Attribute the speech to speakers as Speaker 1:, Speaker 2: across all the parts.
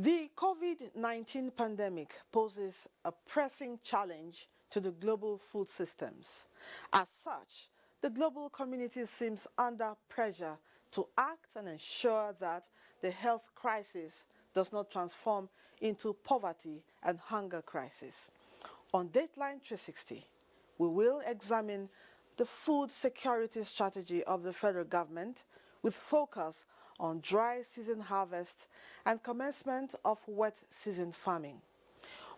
Speaker 1: The COVID-19 pandemic poses a pressing challenge to the global food systems. As such, the global community seems under pressure to act and ensure that the health crisis does not transform into poverty and hunger crisis. On Dateline 360, we will examine the food security strategy of the federal government with focus on dry season harvest and commencement of wet season farming.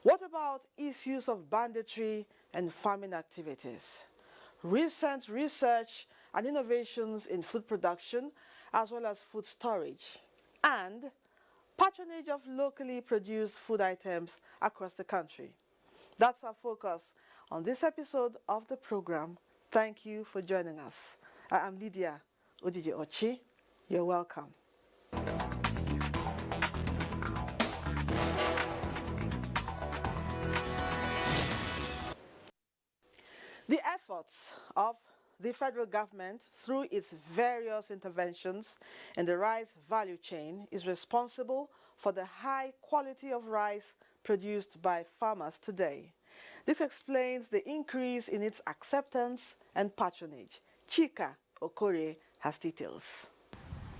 Speaker 1: What about issues of banditry and farming activities? Recent research and innovations in food production as well as food storage, and patronage of locally produced food items across the country. That's our focus on this episode of the program. Thank you for joining us. I am Lydia Ojiji Ochi. You're welcome. The efforts of the federal government through its various interventions in the rice value chain is responsible for the high quality of rice produced by farmers today. This explains the increase in its acceptance and patronage. Chika Okore has details.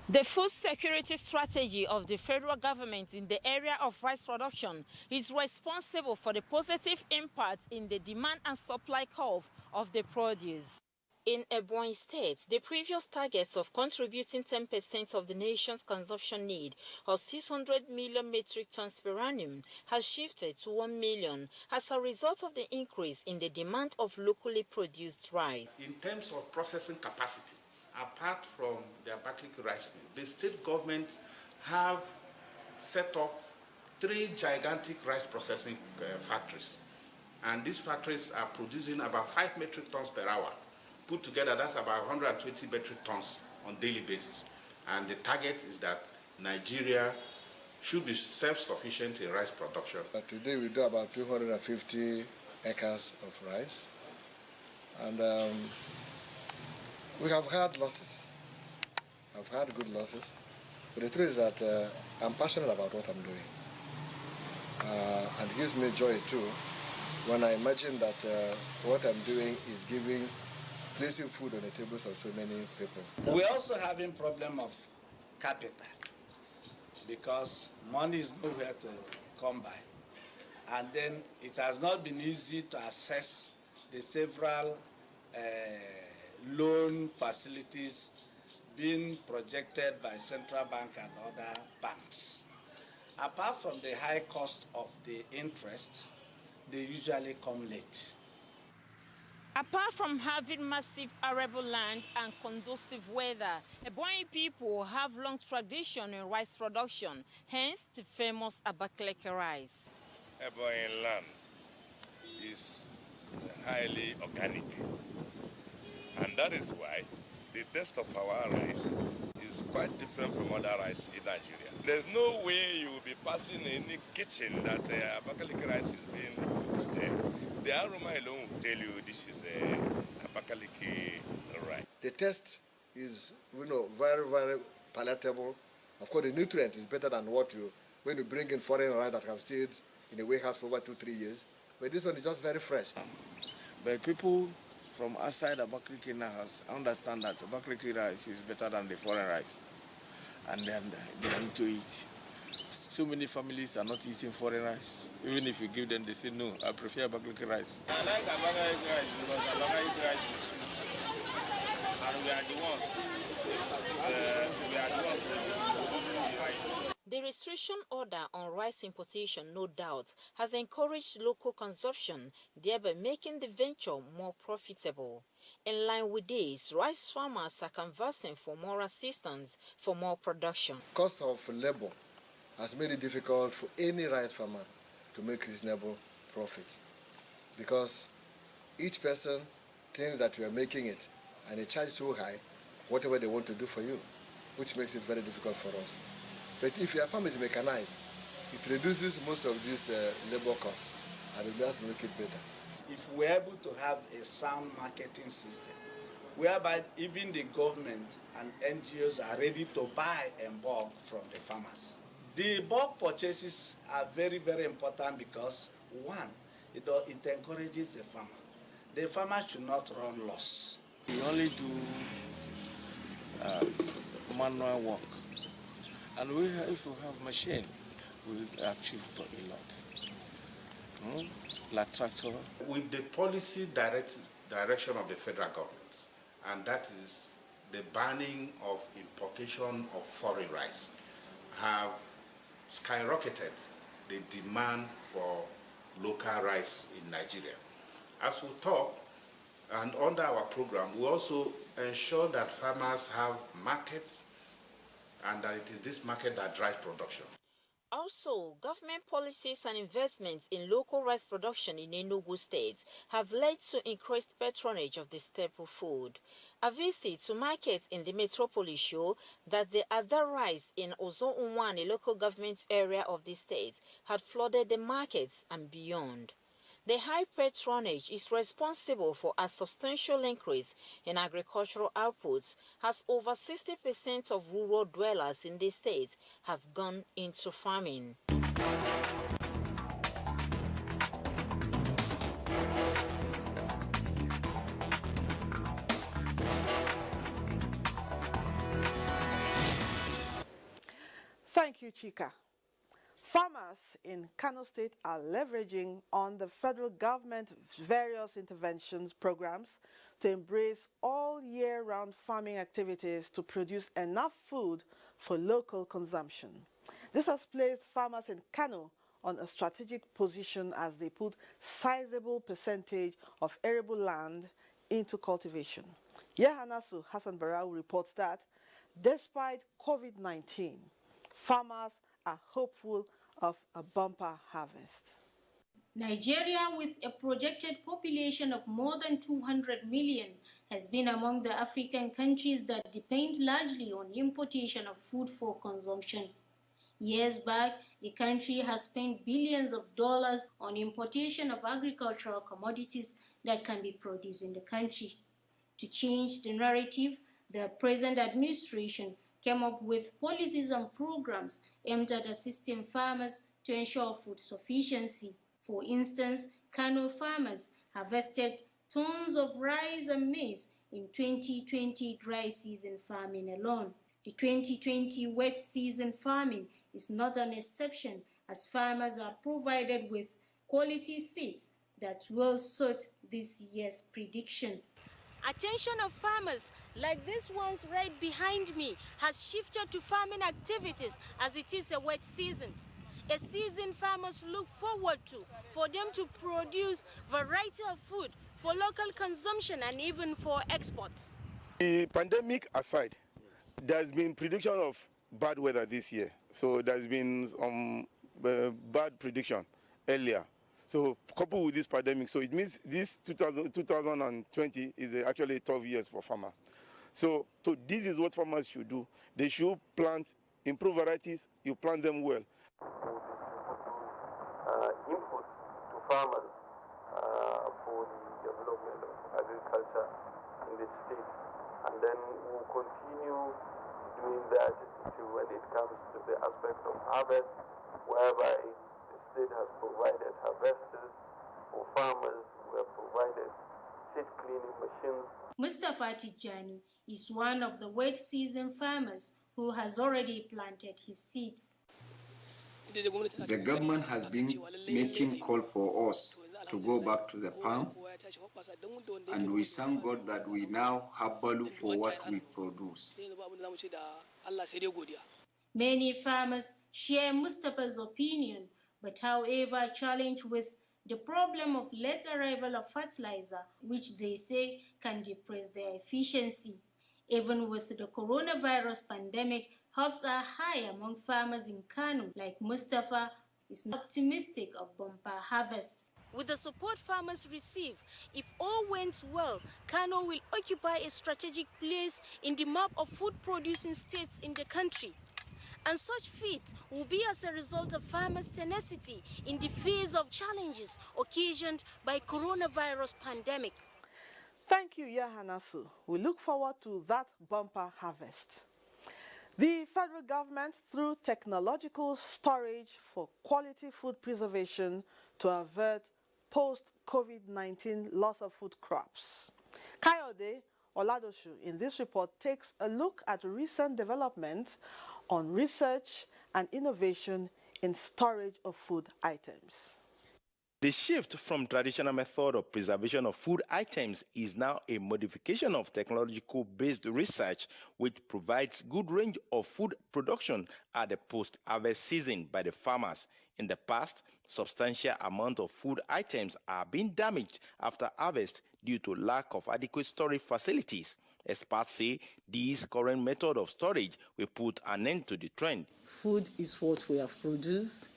Speaker 2: The food security strategy of the federal government in the area of rice production is responsible for the positive impact in the demand and supply curve of the produce. In Ebonyi State, the previous targets of contributing 10% of the nation's consumption need of 600 million metric tons per annum has shifted to 1 million as a result of the increase in the demand of locally produced rice.
Speaker 3: In terms of processing capacity, apart from the Abakaliki rice mill, the state government have set up 3 gigantic rice processing factories. And these factories are producing about 5 metric tons per hour. Put together, that's about 120 metric tons on daily basis. And the target is that Nigeria should be self-sufficient in rice production.
Speaker 4: Today we do about 250 acres of rice. And we have had losses. I've had good losses. But the truth is that I'm passionate about what I'm doing. And it gives me joy too when I imagine that what I'm doing is placing food on the tables of so many people.
Speaker 5: We're also having problem of capital because money is nowhere to come by. And then it has not been easy to access the several loan facilities being projected by central bank and other banks. Apart from the high cost of the interest, they usually come late.
Speaker 2: Apart from having massive arable land and conducive weather, Ebonyi people have long tradition in rice production, hence the famous Abakaliki rice.
Speaker 6: Ebonyi land is highly organic, and that is why the taste of our rice is quite different from other rice in Nigeria. There's no way you will be passing in the kitchen that Abakaliki rice is being cooked there. The aroma alone will tell you this is a Abakaliki rice.
Speaker 4: The taste is, very, very palatable. Of course, the nutrient is better than when you bring in foreign rice that have stayed in the warehouse for over 2-3 years. But this one is just very fresh.
Speaker 7: But people from outside Abakaliki now understand that Abakaliki rice is better than the foreign rice. And then they are into it. So many families are not eating foreign rice. Even if you give them, they say, no, I prefer Abakaliki rice.
Speaker 5: I like Abakaliki rice because Abakaliki rice is sweet. And we are the one producing the rice.
Speaker 2: The restriction order on rice importation, no doubt, has encouraged local consumption, thereby making the venture more profitable. In line with this, rice farmers are conversing for more assistance for more production.
Speaker 4: Cost of labor has made it difficult for any rice farmer to make reasonable profit because each person thinks that you are making it and they charge so high whatever they want to do for you, which makes it very difficult for us. But if your farm is mechanized, it reduces most of this labor cost and it will make it better.
Speaker 5: If we're able to have a sound marketing system, whereby even the government and NGOs are ready to buy in bulk from the farmers, The bulk purchases are very, very important because, one, it encourages the farmer. The farmer should not run loss.
Speaker 7: We only do manual work. And if we have machine, we achieve for a lot. Like tractor.
Speaker 3: With the policy direction of the federal government, and that is the banning of importation of foreign rice, have skyrocketed the demand for local rice in Nigeria. As we talk, and under our program, we also ensure that farmers have markets and that it is this market that drives production.
Speaker 2: Also, government policies and investments in local rice production in Enugu State have led to increased patronage of the staple food. A visit to markets in the metropolis show that the Ada rice in Ozo-Unwan, a local government area of the state, had flooded the markets and beyond. The high patronage is responsible for a substantial increase in agricultural outputs, as over 60% of rural dwellers in the state have gone into farming.
Speaker 1: Thank you, Chika. Farmers in Kano State are leveraging on the federal government's various interventions programs to embrace all year-round farming activities to produce enough food for local consumption. This has placed farmers in Kano on a strategic position as they put sizable percentage of arable land into cultivation. Yahanasu Hassan Barau reports that despite COVID-19, farmers are hopeful of a bumper harvest.
Speaker 8: Nigeria, with a projected population of more than 200 million, has been among the African countries that depend largely on importation of food for consumption. Years back, the country has spent billions of dollars on importation of agricultural commodities that can be produced in the country. To change the narrative, the present administration came up with policies and programs aimed at assisting farmers to ensure food sufficiency. For instance, Kano farmers harvested tons of rice and maize in 2020 dry season farming alone. The 2020 wet season farming is not an exception, as farmers are provided with quality seeds that will suit this year's prediction.
Speaker 9: Attention of farmers, like these ones right behind me, has shifted to farming activities as it is a wet season. A season farmers look forward to, for them to produce variety of food for local consumption and even for exports.
Speaker 10: The pandemic aside, there's been prediction of bad weather this year. So there's been bad prediction earlier. So coupled with this pandemic, so it means this 2020 is actually 12 years for farmers. So this is what farmers should do. They should plant, improve varieties, you plant them well.
Speaker 11: Input to farmers for the development of agriculture in the state. And then we'll continue doing that when it comes to the aspect of harvest, whereby the state has provided harvesters for farmers, we have provided seed cleaning machines.
Speaker 8: Mustafa Tijani is one of the wet season farmers who has already planted his seeds.
Speaker 12: The government has been making call for us to go back to the farm, and we thank God that we now have value for what we produce.
Speaker 8: Many farmers share Mustafa's opinion, but however challenged with the problem of late arrival of fertilizer, which they say can depress their efficiency. Even with the coronavirus pandemic, hopes are high among farmers in Kano, like Mustafa, is not optimistic of bumper harvests.
Speaker 9: With the support farmers receive, if all went well, Kano will occupy a strategic place in the map of food-producing states in the country. And such feat will be as a result of farmers' tenacity in the face of challenges occasioned by coronavirus pandemic.
Speaker 1: Thank you, Yahanasu. We look forward to that bumper harvest. The federal government, through technological storage for quality food preservation to avert post-COVID-19 loss of food crops. Kayode Oladoshu in this report takes a look at recent developments on research and innovation in storage of food items.
Speaker 10: The shift from traditional method of preservation of food items is now a modification of technological-based research which provides good range of food production at the post-harvest season by the farmers. In the past, substantial amount of food items are being damaged after harvest due to lack of adequate storage facilities. Experts say this current method of storage will put an end to the trend.
Speaker 13: Food is what we have produced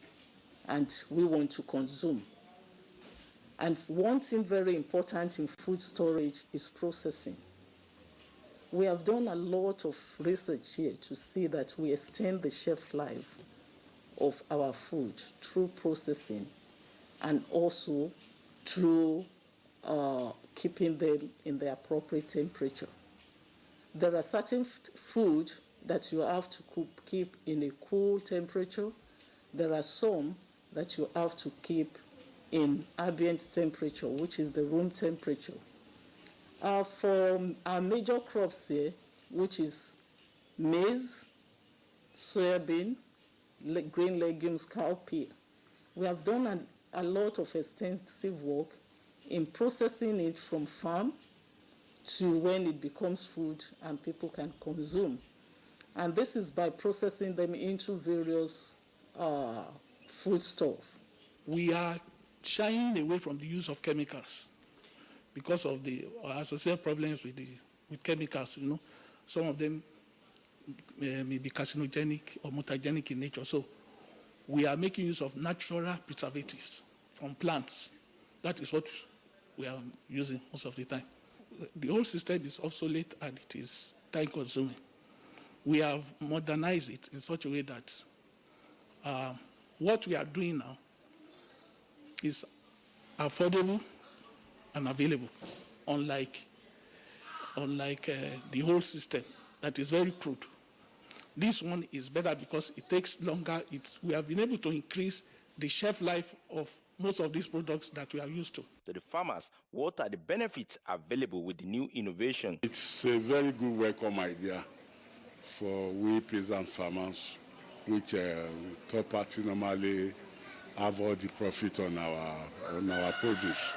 Speaker 13: and we want to consume. And one thing very important in food storage is processing. We have done a lot of research here to see that we extend the shelf life of our food through processing and also through keeping them in the appropriate temperature. There are certain food that you have to keep in a cool temperature. There are some that you have to keep in ambient temperature, which is the room temperature. For our major crops here, which is maize, soybean, green legumes, cowpea, we have done a lot of extensive work in processing it from farm to when it becomes food and people can consume. And this is by processing them into various foodstuff.
Speaker 14: We are shying away from the use of chemicals because of the associated problems with chemicals. You know, some of them may be carcinogenic or mutagenic in nature. So we are making use of natural preservatives from plants. That is what we are using most of the time. The whole system is obsolete and it is time-consuming. We have modernized it in such a way that what we are doing now is affordable and available, unlike the whole system that is very crude. This one is better because it takes longer. We have been able to increase the shelf life of most of these products that we are used to.
Speaker 10: To the farmers, what are the benefits available with the new innovation?
Speaker 15: It's a very good welcome idea for we peasant farmers, which third party normally have all the profit on our produce.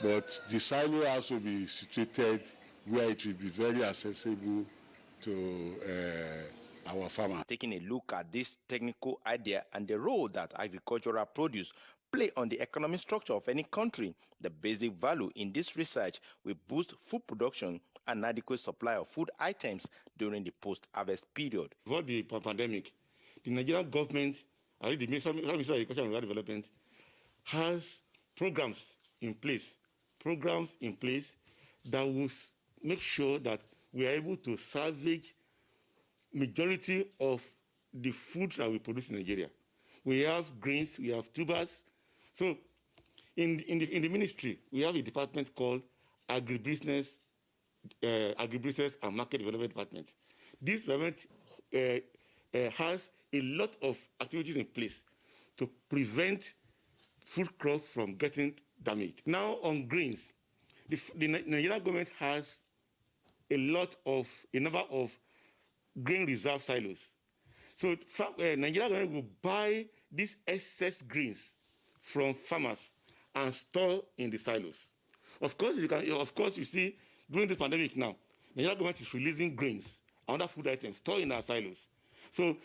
Speaker 15: But the silo has to be situated where it will be very accessible to our farmers.
Speaker 10: Taking a look at this technical idea and the role that agricultural produce play on the economic structure of any country, the basic value in this research will boost food production and adequate supply of food items during the post-harvest period.
Speaker 3: Before the pandemic, the Nigerian government, the Ministry of Agriculture and Rural Development, has programs in place that will make sure that we are able to salvage majority of the food that we produce in Nigeria. We have grains, we have tubers. So in the ministry, we have a department called Agribusiness and Market Development Department. This department has a lot of activities in place to prevent food crops from getting damaged. Now on grains, the Nigerian government has a number of grain reserve silos. So Nigerian government will buy these excess grains from farmers and store in the silos. Of course, you see, during this pandemic now, the Nigerian government is releasing grains and other food items stored in our silos. So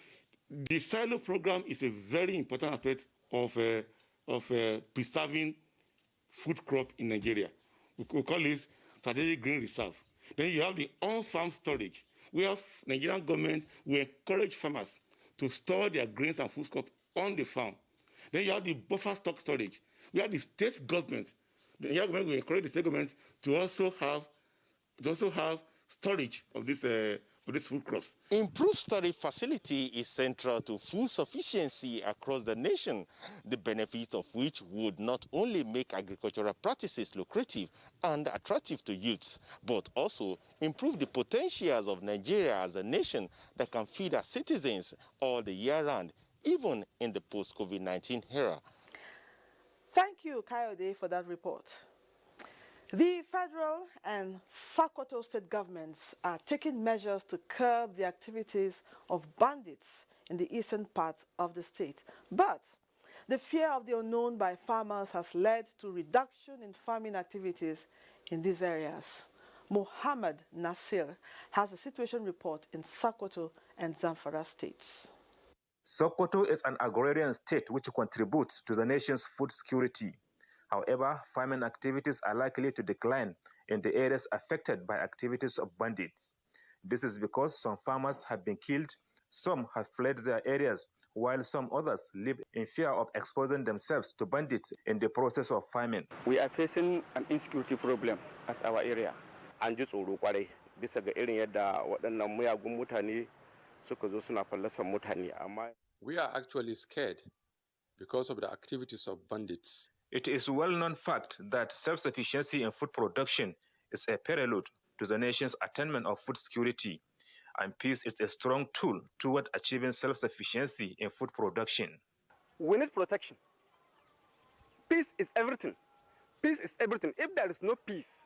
Speaker 3: the silo program is a very important aspect of preserving food crop in Nigeria. We call it strategic grain reserve. Then you have the on-farm storage, where Nigerian government will encourage farmers to store their grains and food crops on the farm. Then you have the buffer stock storage, where the state government, the Nigerian government will encourage the state government to also have storage of this
Speaker 16: produce food crops.
Speaker 17: Improved storage facility is central to food sufficiency across the nation, the benefits of which would not only make agricultural practices lucrative and attractive to youths, but also improve the potentials of Nigeria as a nation that can feed our citizens all the year round, even in the post-COVID-19 era.
Speaker 1: Thank you, Kayode, for that report. The federal and Sokoto state governments are taking measures to curb the activities of bandits in the eastern part of the state. But the fear of the unknown by farmers has led to reduction in farming activities in these areas. Mohammed Nasir has a situation report in Sokoto and Zamfara states.
Speaker 18: Sokoto is an agrarian state which contributes to the nation's food security. However, farming activities are likely to decline in the areas affected by activities of bandits. This is because some farmers have been killed, some have fled their areas, while some others live in fear of exposing themselves to bandits in the process of farming.
Speaker 19: We are facing an insecurity problem at our area. An ji tsoro kwarai bisa ga irin yadda waɗannan muyagun mutane suka zo suna fallasan mutane amma
Speaker 20: we are actually scared because of the activities of bandits.
Speaker 18: It is a well-known fact that self-sufficiency in food production is a prelude to the nation's attainment of food security, and peace is a strong tool toward achieving self-sufficiency in food production.
Speaker 19: We need protection. Peace is everything. Peace is everything. If there is no peace,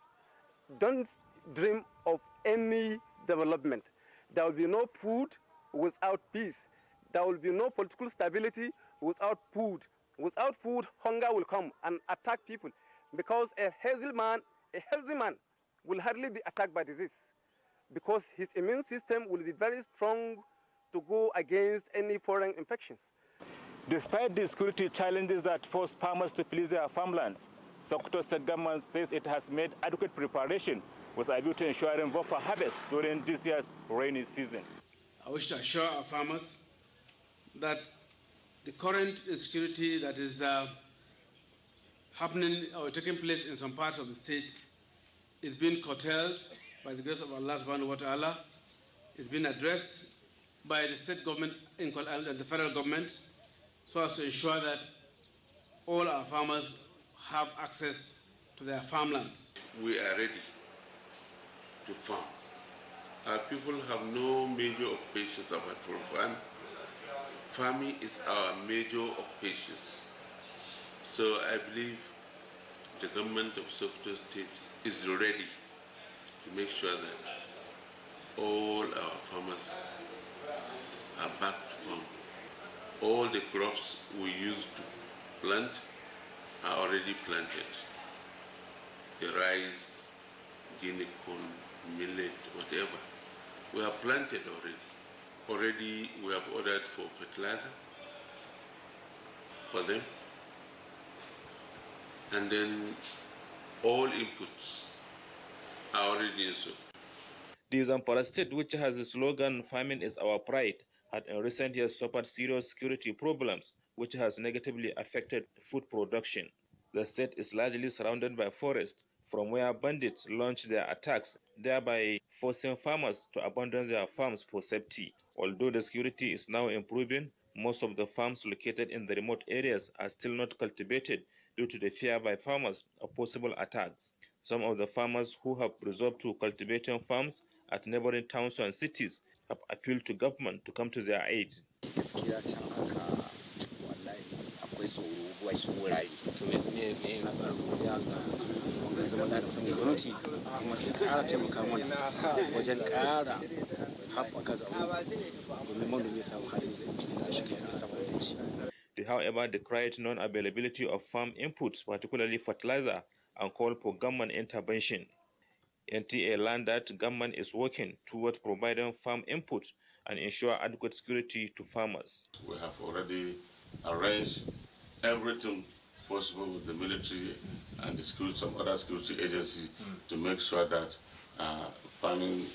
Speaker 19: don't dream of any development. There will be no food without peace. There will be no political stability without food. Without food, hunger will come and attack people, because a healthy man will hardly be attacked by disease, because his immune system will be very strong to go against any foreign infections.
Speaker 18: Despite the security challenges that force farmers to flee their farmlands, Sokoto state government says it has made adequate preparation with a view to ensuring buffer harvest during this year's rainy season.
Speaker 21: I wish to assure our farmers that the current insecurity that is happening or taking place in some parts of the state is being curtailed by the grace of Allah subhanahu wa ta'ala. It's been addressed by the state government and the federal government so as to ensure that all our farmers have access to their farmlands.
Speaker 6: We are ready to farm. Our people have no major occupations apart from farming. Farming is our major occupation. So I believe the government of Sokoto State is ready to make sure that all our farmers are back to farm. All the crops we used to plant are already planted. The rice, guinea corn, millet, whatever, we have planted already. Already we have ordered for fertilizer for them. And then all inputs are already in stock.
Speaker 18: The Zamfara state, which has the slogan "Farming is our pride," had in recent years suffered serious security problems, which has negatively affected food production. The state is largely surrounded by forests, from where bandits launch their attacks, thereby forcing farmers to abandon their farms for safety. Although the security is now improving, most of the farms located in the remote areas are still not cultivated due to the fear by farmers of possible attacks. Some of the farmers who have resorted to cultivating farms at neighboring towns and cities have appealed to government to come to their aid. They, however, decried non-availability of farm inputs, particularly fertilizer, and called for government intervention. NTA learned that government is working toward providing farm inputs and ensure adequate security to farmers.
Speaker 6: We have already arranged everything possible with the military and the security, some other security agencies to make sure that farming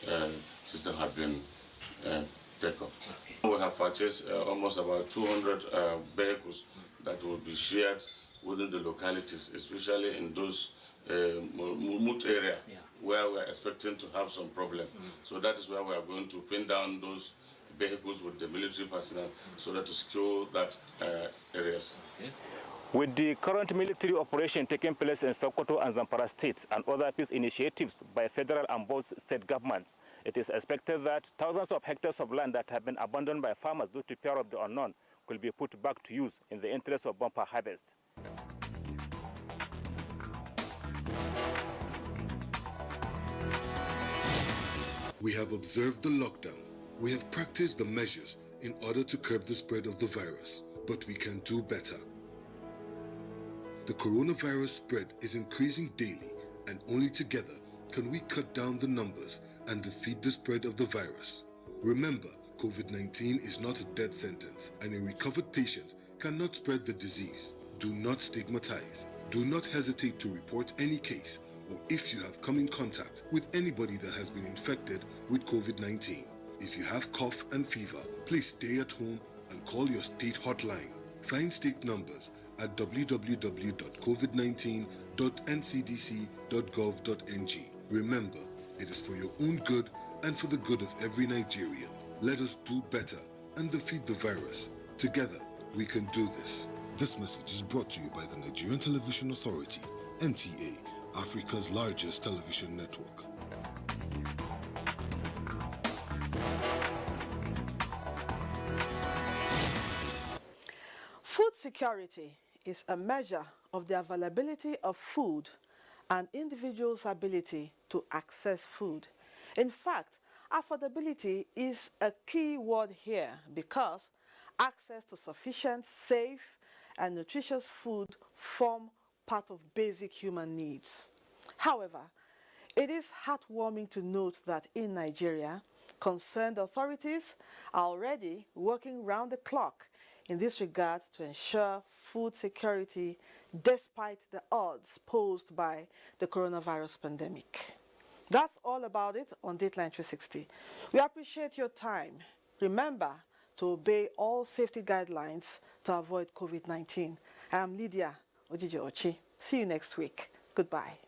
Speaker 6: system has been taken up. We have purchased almost about 200 vehicles that will be shared within the localities, especially in those
Speaker 3: Mut area, where we are expecting to have some problem. So that is where we are going to pin down those vehicles with the military personnel so that to secure that areas.
Speaker 16: Okay. With the current military operation taking place in Sokoto and Zamfara states and other peace initiatives by federal and both state governments, it is expected that thousands of hectares of land that have been abandoned by farmers due to fear of the unknown could be put back to use in the interest of bumper harvest.
Speaker 22: We have observed the lockdown. We have practiced the measures in order to curb the spread of the virus, but we can do better. The coronavirus spread is increasing daily, and only together can we cut down the numbers and defeat the spread of the virus. Remember, COVID-19 is not a death sentence, and a recovered patient cannot spread the disease. Do not stigmatize. Do not hesitate to report any case, or if you have come in contact with anybody that has been infected with COVID-19. If you have cough and fever, please stay at home and call your state hotline. Find state numbers at www.covid19.ncdc.gov.ng. Remember, it is for your own good and for the good of every Nigerian. Let us do better and defeat the virus. Together, we can do this. This message is brought to you by the Nigerian Television Authority, NTA, Africa's largest television network.
Speaker 1: Food security is a measure of the availability of food and individuals' ability to access food. In fact, affordability is a key word here because access to sufficient, safe, and nutritious food form part of basic human needs. However, it is heartwarming to note that in Nigeria, concerned authorities are already working round the clock in this regard to ensure food security despite the odds posed by the coronavirus pandemic. That's all about it on Dateline 360. We appreciate your time. Remember to obey all safety guidelines to avoid COVID-19. I am Lydia Ojiji-Ochi. See you next week. Goodbye.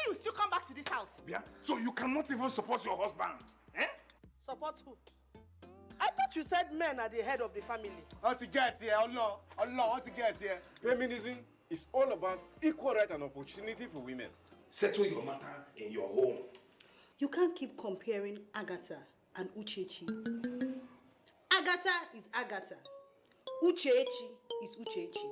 Speaker 23: You still come back to this house.
Speaker 24: Yeah? So you cannot even support your husband? Eh?
Speaker 23: Support who? I thought you said men are the head of the family.
Speaker 24: How to get here? Allah, how to get here?
Speaker 25: Feminism is all about equal right and opportunity for women.
Speaker 24: Settle your matter in your home.
Speaker 23: You can't keep comparing Agatha and Uchechi. Agatha is Agatha. Uchechi is Uchechi.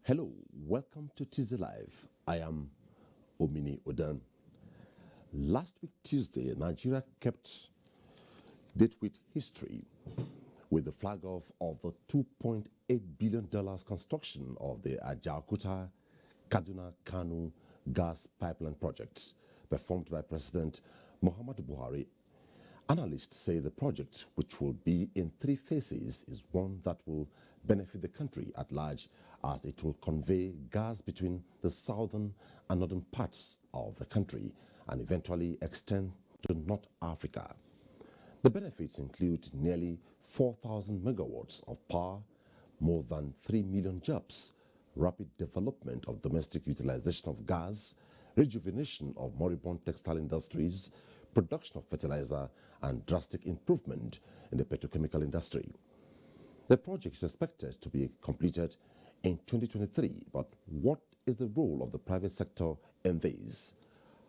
Speaker 2: Hello, welcome to Tuesday Live. I am Omini Odan. Last week Tuesday, Nigeria kept date with history with the flag off of the $2.8 billion construction of the Ajaokuta Kaduna-Kano gas pipeline project performed by President Muhammadu Buhari. Analysts say the project, which will be in 3 phases, is one that will benefit the country at large, as it will convey gas between the southern and northern parts of the country and eventually extend to North Africa. The benefits include nearly 4,000 megawatts of power, more than 3 million jobs, rapid development of domestic utilization of gas, rejuvenation of moribund textile industries, production of fertilizer, and drastic improvement in the petrochemical industry. The project is expected to be completed in 2023, but what is the role of the private sector in this?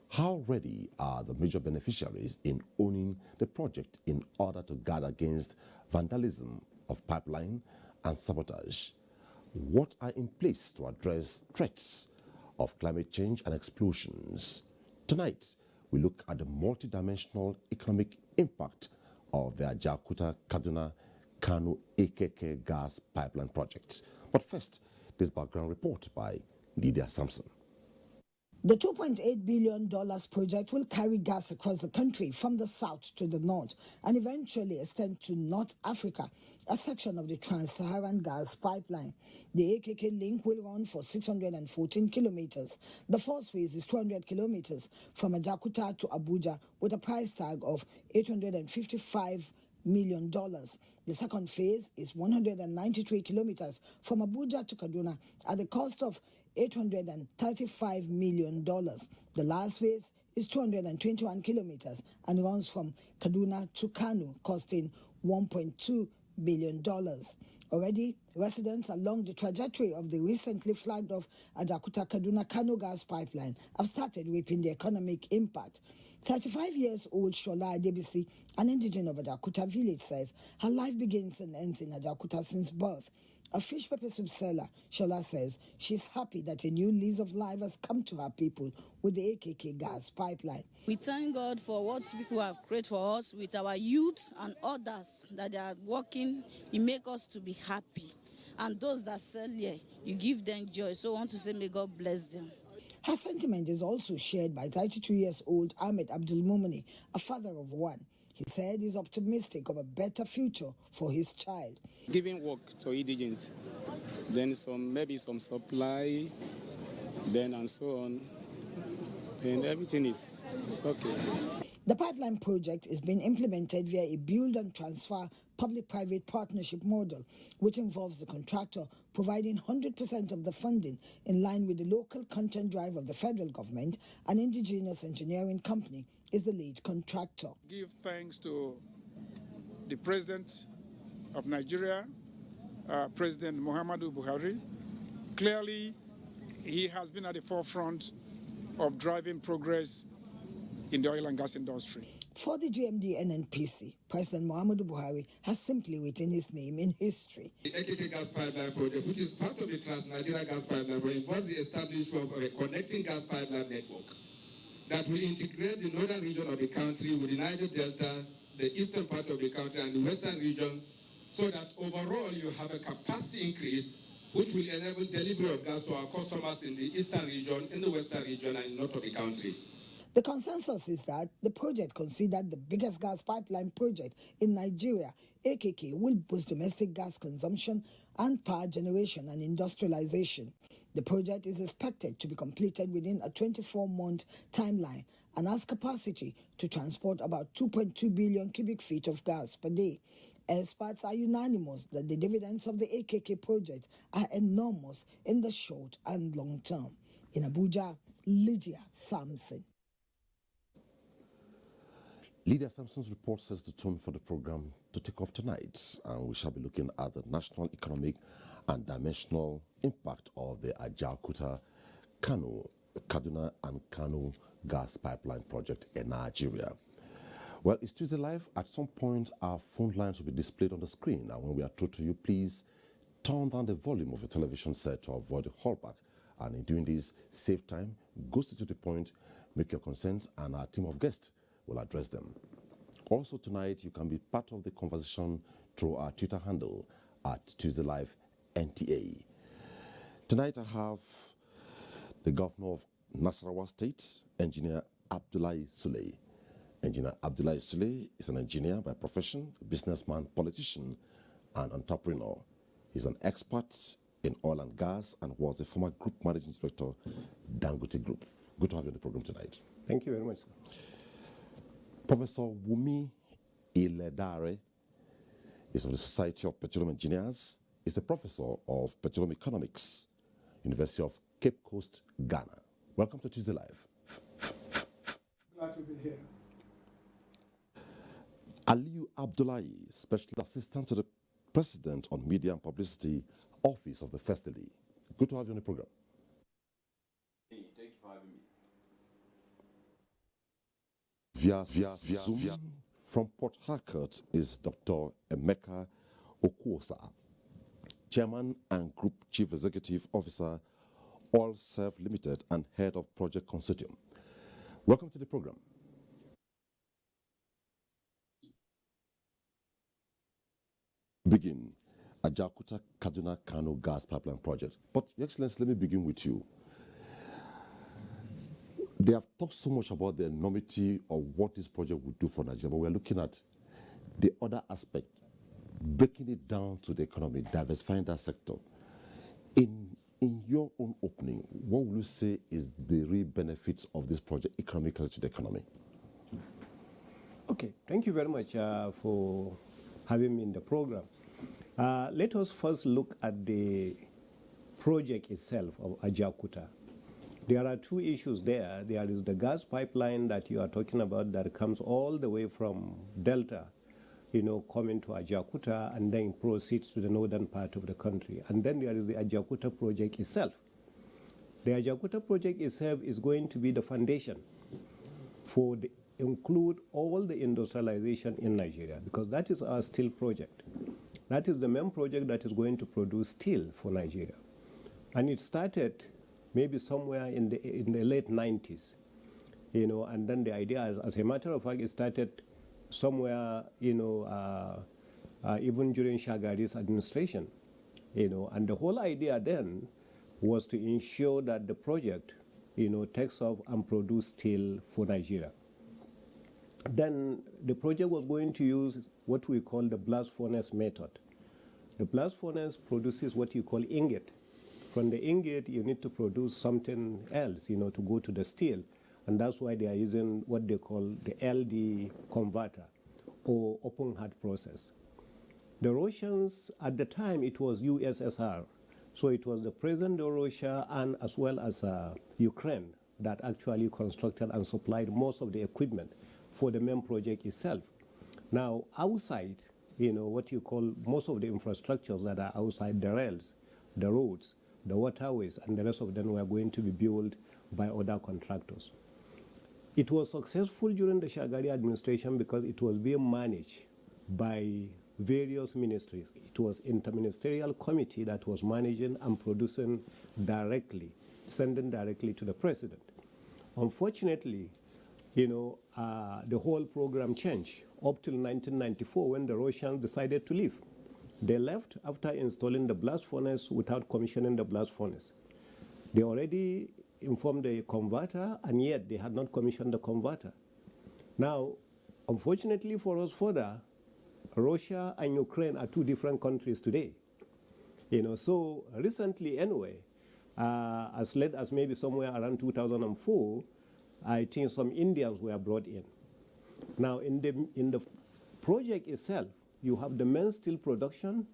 Speaker 2: How ready are the major beneficiaries in owning the project in order to guard against vandalism of pipeline and sabotage? What are in place to address threats of climate change and explosions? Tonight, we look at the multidimensional economic impact of the Ajaokuta Kaduna-Kano AKK gas pipeline project. But first, this background report by Lydia Sampson.
Speaker 4: The $2.8 billion project will carry gas across the country from the south to the north and eventually extend to North Africa, a section of the Trans-Saharan gas pipeline. The AKK link will run for 614 kilometers. The first phase is 200 kilometers from Ajaokuta to Abuja with a price tag of $855 million. The second phase is 193 kilometers from Abuja to Kaduna at the cost of $835 million. The last phase is 221 kilometers and runs from Kaduna to Kano, costing $1.2 billion. Already, residents along the trajectory of the recently flagged off Ajaokuta Kaduna-Kano gas pipeline have started reaping the economic impact. 35-year-old Shola Adebisi, an indigene of Ajaokuta village, says her life begins and ends in Ajaokuta since birth. A fish pepper soup seller, Shola says she's happy that a new lease of life has come to her people with the AKK gas pipeline.
Speaker 5: We thank God for what people have created for us with our youth and others that they are working. It makes us to be happy. And those that sell here, you give them joy. So I want to say may God bless them.
Speaker 4: Her sentiment is also shared by 32-year-old Ahmed Abdulmumini, a father of one. He said he's optimistic of a better future for his child.
Speaker 7: Giving work to indigents, then maybe some supply, then and so on, and everything is okay.
Speaker 4: The pipeline project is being implemented via a build and transfer public-private partnership model, which involves the contractor providing 100% of the funding in line with the local content drive of the federal government. An indigenous engineering company is the lead contractor.
Speaker 11: Give thanks to the President of Nigeria, President Muhammadu Buhari. Clearly, he has been at the forefront of driving progress in the oil and gas industry.
Speaker 4: For the GMD NNPC, President Muhammadu Buhari has simply written his name in history.
Speaker 26: The AKK gas pipeline project, which is part of the Trans-Nigeria gas pipeline, will involve the establishment of a connecting gas pipeline network that will integrate the northern region of the country with the Niger Delta, the eastern part of the country, and the western region, so that overall you have a capacity increase which will enable delivery of gas to our customers in the eastern region, in the western region, and north of the country.
Speaker 4: The consensus is that the project, considered the biggest gas pipeline project in Nigeria, AKK, will boost domestic gas consumption and power generation and industrialization. The project is expected to be completed within a 24-month timeline and has capacity to transport about 2.2 billion cubic feet of gas per day. Experts are unanimous that the dividends of the AKK project are enormous in the short and long term. In Abuja, Lydia Sampson.
Speaker 2: Lydia Sampson's report sets the tone for the program to take off tonight, and we shall be looking at the national economic and dimensional impact of the Ajaokuta Kaduna and Kano gas pipeline project in Nigeria. Well, it's Tuesday Live. At some point, our phone lines will be displayed on the screen, and when we are through to you, please turn down the volume of your television set to avoid the hallback. And in doing this, save time, go straight to the point, make your concerns, and our team of guests will address them. Also tonight, you can be part of the conversation through our Twitter handle at Tuesday Live NTA. Tonight I have the Governor of Nasarawa State, Engineer Abdullahi Sule. Engineer Abdullahi Sule is an engineer by profession, businessman, politician, and entrepreneur. He's an expert in oil and gas and was the former group managing director, Dangote Group. Good to have you on the program tonight.
Speaker 8: Thank you very much, sir.
Speaker 2: Professor Wumi Iledare is of the Society of Petroleum Engineers. He's a professor of petroleum economics, University of Cape Coast, Ghana. Welcome to Tuesday Live.
Speaker 8: Glad to be here.
Speaker 2: Aliyu Abdullahi, Special Assistant to the President on Media and Publicity, Office of the First Lady. Good to have you on the program.
Speaker 9: Hey, thank you for having me.
Speaker 2: Via Zoom from Port Harcourt is Dr. Emeka Okuosa, Chairman and Group Chief Executive Officer, Oil Serve Limited, and Head of Project Consortium. Welcome to the program. Begin. Ajaokuta Kaduna Kano Gas Pipeline Project. But, Your Excellency, let me begin with you. They have talked so much about the enormity of what this project would do for Nigeria, but we're looking at the other aspect, breaking it down to the economy, diversifying that sector. In your own opening, what will you say is the real benefits of this project economically to the economy?
Speaker 8: Okay, thank you very much for having me in the program. Let us first look at the project itself of Ajaokuta. There are two issues there. There is the gas pipeline that you are talking about that comes all the way from Delta, coming to Ajaokuta and then proceeds to the northern part of the country. And then there is the Ajaokuta project itself. The Ajaokuta project itself is going to be the foundation for include all the industrialization in Nigeria, because that is our steel project. That is the main project that is going to produce steel for Nigeria. And it started maybe somewhere in the late 90s, and then the idea, as a matter of fact, it started somewhere, even during Shagari's administration, and the whole idea then was to ensure that the project, takes off and produce steel for Nigeria. Then the project was going to use what we call the blast furnace method. The blast furnace produces what you call ingot. From the ingot, you need to produce something else, to go to the steel. And that's why they are using what they call the LD converter, or open heart process. The Russians, at the time, it was USSR. So it was the President of Russia and as well as Ukraine that actually constructed and supplied most of the equipment for the main project itself. Now, outside, what you call most of the infrastructures that are outside, the rails, the roads, the waterways, and the rest of them were going to be built by other contractors. It was successful during the Shagari administration because it was being managed by various ministries. It was interministerial committee that was managing and producing directly, sending directly to the president. Unfortunately, the whole program changed up till 1994 when the Russians decided to leave. They left after installing the blast furnace without commissioning the blast furnace. They already informed the converter, and yet they had not commissioned the converter. Now, unfortunately for us further, Russia and Ukraine are two different countries today. So recently anyway, as late as maybe somewhere around 2004, I think some Indians were brought in. Now, in the project itself, you have the main steel production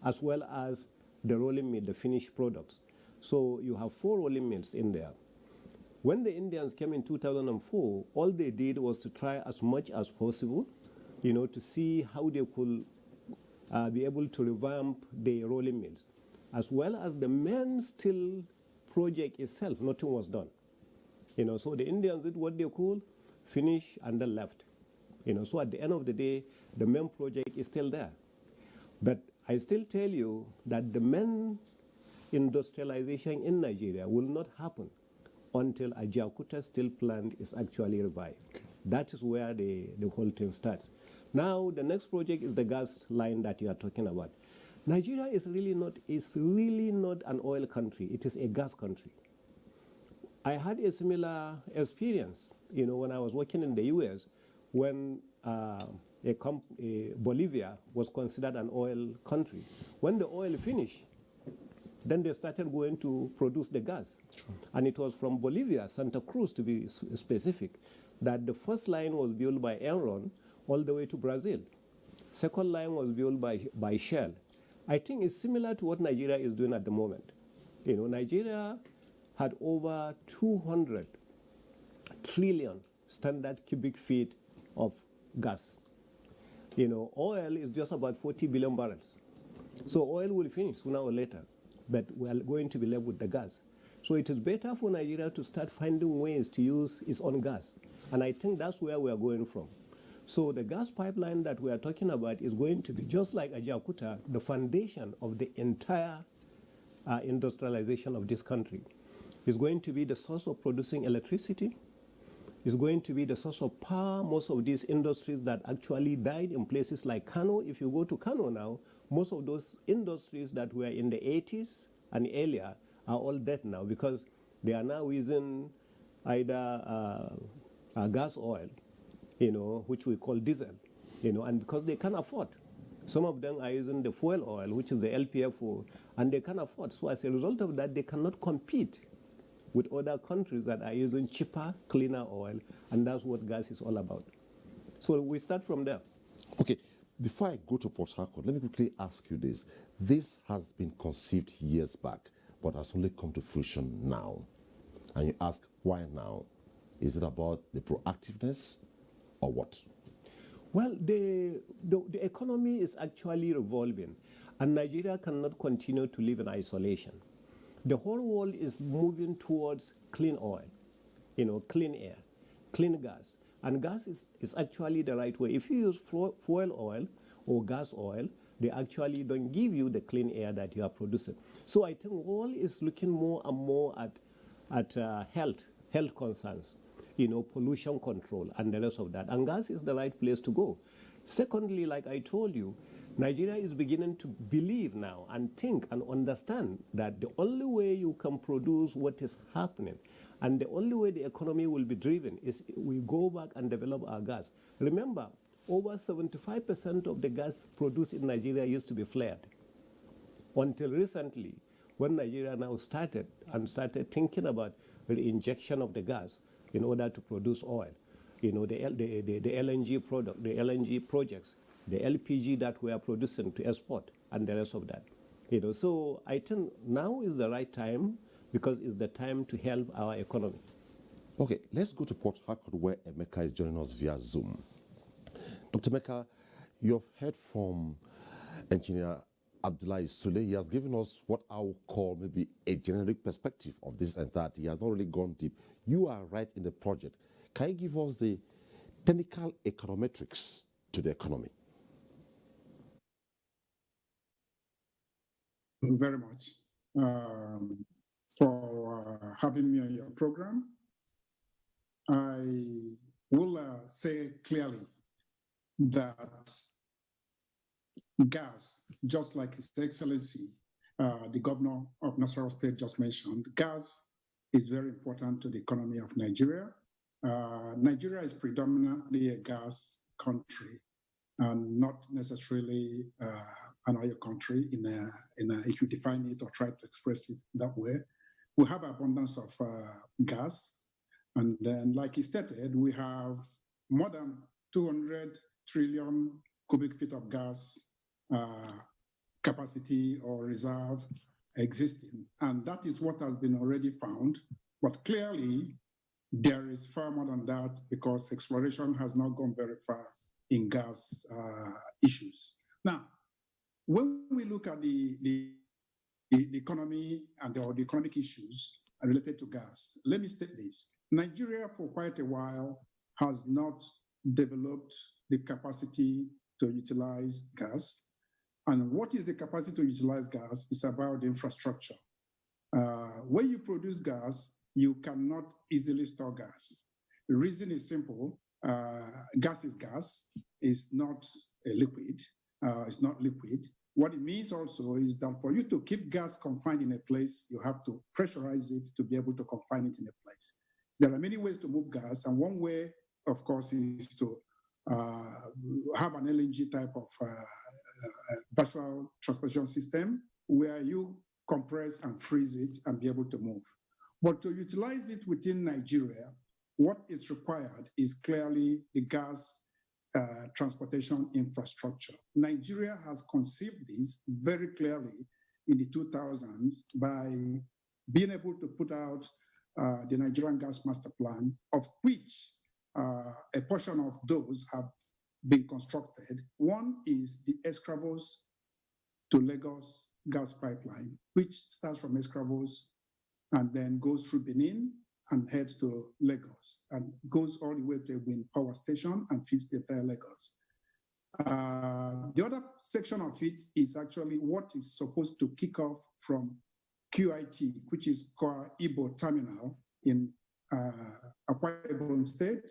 Speaker 8: as well as the rolling mill, the finished products. So you have 4 rolling mills in there. When the Indians came in 2004, all they did was to try as much as possible, to see how they could be able to revamp the rolling mills. As well as the main steel project itself, nothing was done. So the Indians did what they could, finish, and then left. So at the end of the day, the main project is still there. But I still tell you that the main industrialization in Nigeria will not happen until a Jakarta steel plant is actually revived. That is where the whole thing starts. Now, the next project is the gas line that you are talking about. Nigeria is really not an oil country. It is a gas country. I had a similar experience, when I was working in the U.S., when Bolivia was considered an oil country. When the oil finished, then they started going to produce the gas. Sure. And it was from Bolivia, Santa Cruz to be specific, that the first line was built by Enron all the way to Brazil. Second line was built by Shell. I think it's similar to what Nigeria is doing at the moment. Nigeria had over 200 trillion standard cubic feet of gas. Oil is just about 40 billion barrels. So oil will finish sooner or later, but we are going to be left with the gas. So it is better for Nigeria to start finding ways to use its own gas. And I think that's where we are going from. So the gas pipeline that we are talking about is going to be, just like Ajaokuta, the foundation of the entire industrialization of this country. It's going to be the source of producing electricity. It's going to be the source of power. Most of these industries that actually died in places like Kano, if you go to Kano now, most of those industries that were in the 80s and earlier are all dead now because they are now using either gas oil, which we call diesel, and because they can afford. Some of them are using the fuel oil, which is the LPFO, and they can afford. So as a result of that, they cannot compete with other countries that are using cheaper, cleaner oil, and that's what gas is all about. So we start from there.
Speaker 2: Okay, before I go to Port Harcourt, let me quickly ask you this. This has been conceived years back, but has only come to fruition now. And you ask, why now? Is it about the proactiveness or what?
Speaker 8: Well, the economy is actually revolving, and Nigeria cannot continue to live in isolation. The whole world is moving towards clean oil, clean air, clean gas. And gas is actually the right way. If you use fuel oil or gas oil, they actually don't give you the clean air that you are producing. So I think all is looking more and more at health concerns, pollution control and the rest of that. And gas is the right place to go. Secondly, like I told you, Nigeria is beginning to believe now and think and understand that the only way you can produce what is happening and the only way the economy will be driven is we go back and develop our gas. Remember, over 75% of the gas produced in Nigeria used to be flared. Until recently, when Nigeria now started thinking about the injection of the gas in order to produce oil. The LNG product, the LNG projects, the LPG that we are producing to export, and the rest of that. So I think now is the right time because it's the time to help our economy.
Speaker 2: Okay, let's go to Port Harcourt where Emeka is joining us via Zoom. Dr. Emeka, you have heard from Engineer Abdullahi Sule. He has given us what I would call maybe a generic perspective of this and that. He has not really gone deep. You are right in the project. Can you give us the technical econometrics to the economy?
Speaker 11: Thank you very much for having me on your program. I will say clearly that gas, just like His Excellency, the Governor of Nasarawa State just mentioned, gas is very important to the economy of Nigeria. Nigeria is predominantly a gas country and not necessarily an oil country if you define it or try to express it that way. We have abundance of gas. And then, like he stated, we have more than 200 trillion cubic feet of gas capacity or reserve existing. And that is what has been already found. But clearly, there is far more than that because exploration has not gone very far in gas issues. Now, when we look at the economy and the economic issues related to gas, let me state this. Nigeria, for quite a while, has not developed the capacity to utilize gas. And what is the capacity to utilize gas? It's about the infrastructure. When you produce gas, you cannot easily store gas. The reason is simple. Gas is gas. It's not a liquid. It's not liquid. What it means also is that for you to keep gas confined in a place, you have to pressurize it to be able to confine it in a place. There are many ways to move gas, and one way, of course, is to have an LNG type of virtual transportation system where you compress and freeze it and be able to move. But to utilize it within Nigeria, what is required is clearly the gas transportation infrastructure. Nigeria has conceived this very clearly in the 2000s by being able to put out the Nigerian Gas Master Plan, of which a portion of those have been constructed. One is the Escravos to Lagos gas pipeline, which starts from Escravos and then goes through Benin and heads to Lagos and goes all the way to a wind power station and feeds the entire Lagos. The other section of it is actually what is supposed to kick off from QIT, which is Kwa Ibo Terminal in Akwa Ibom State,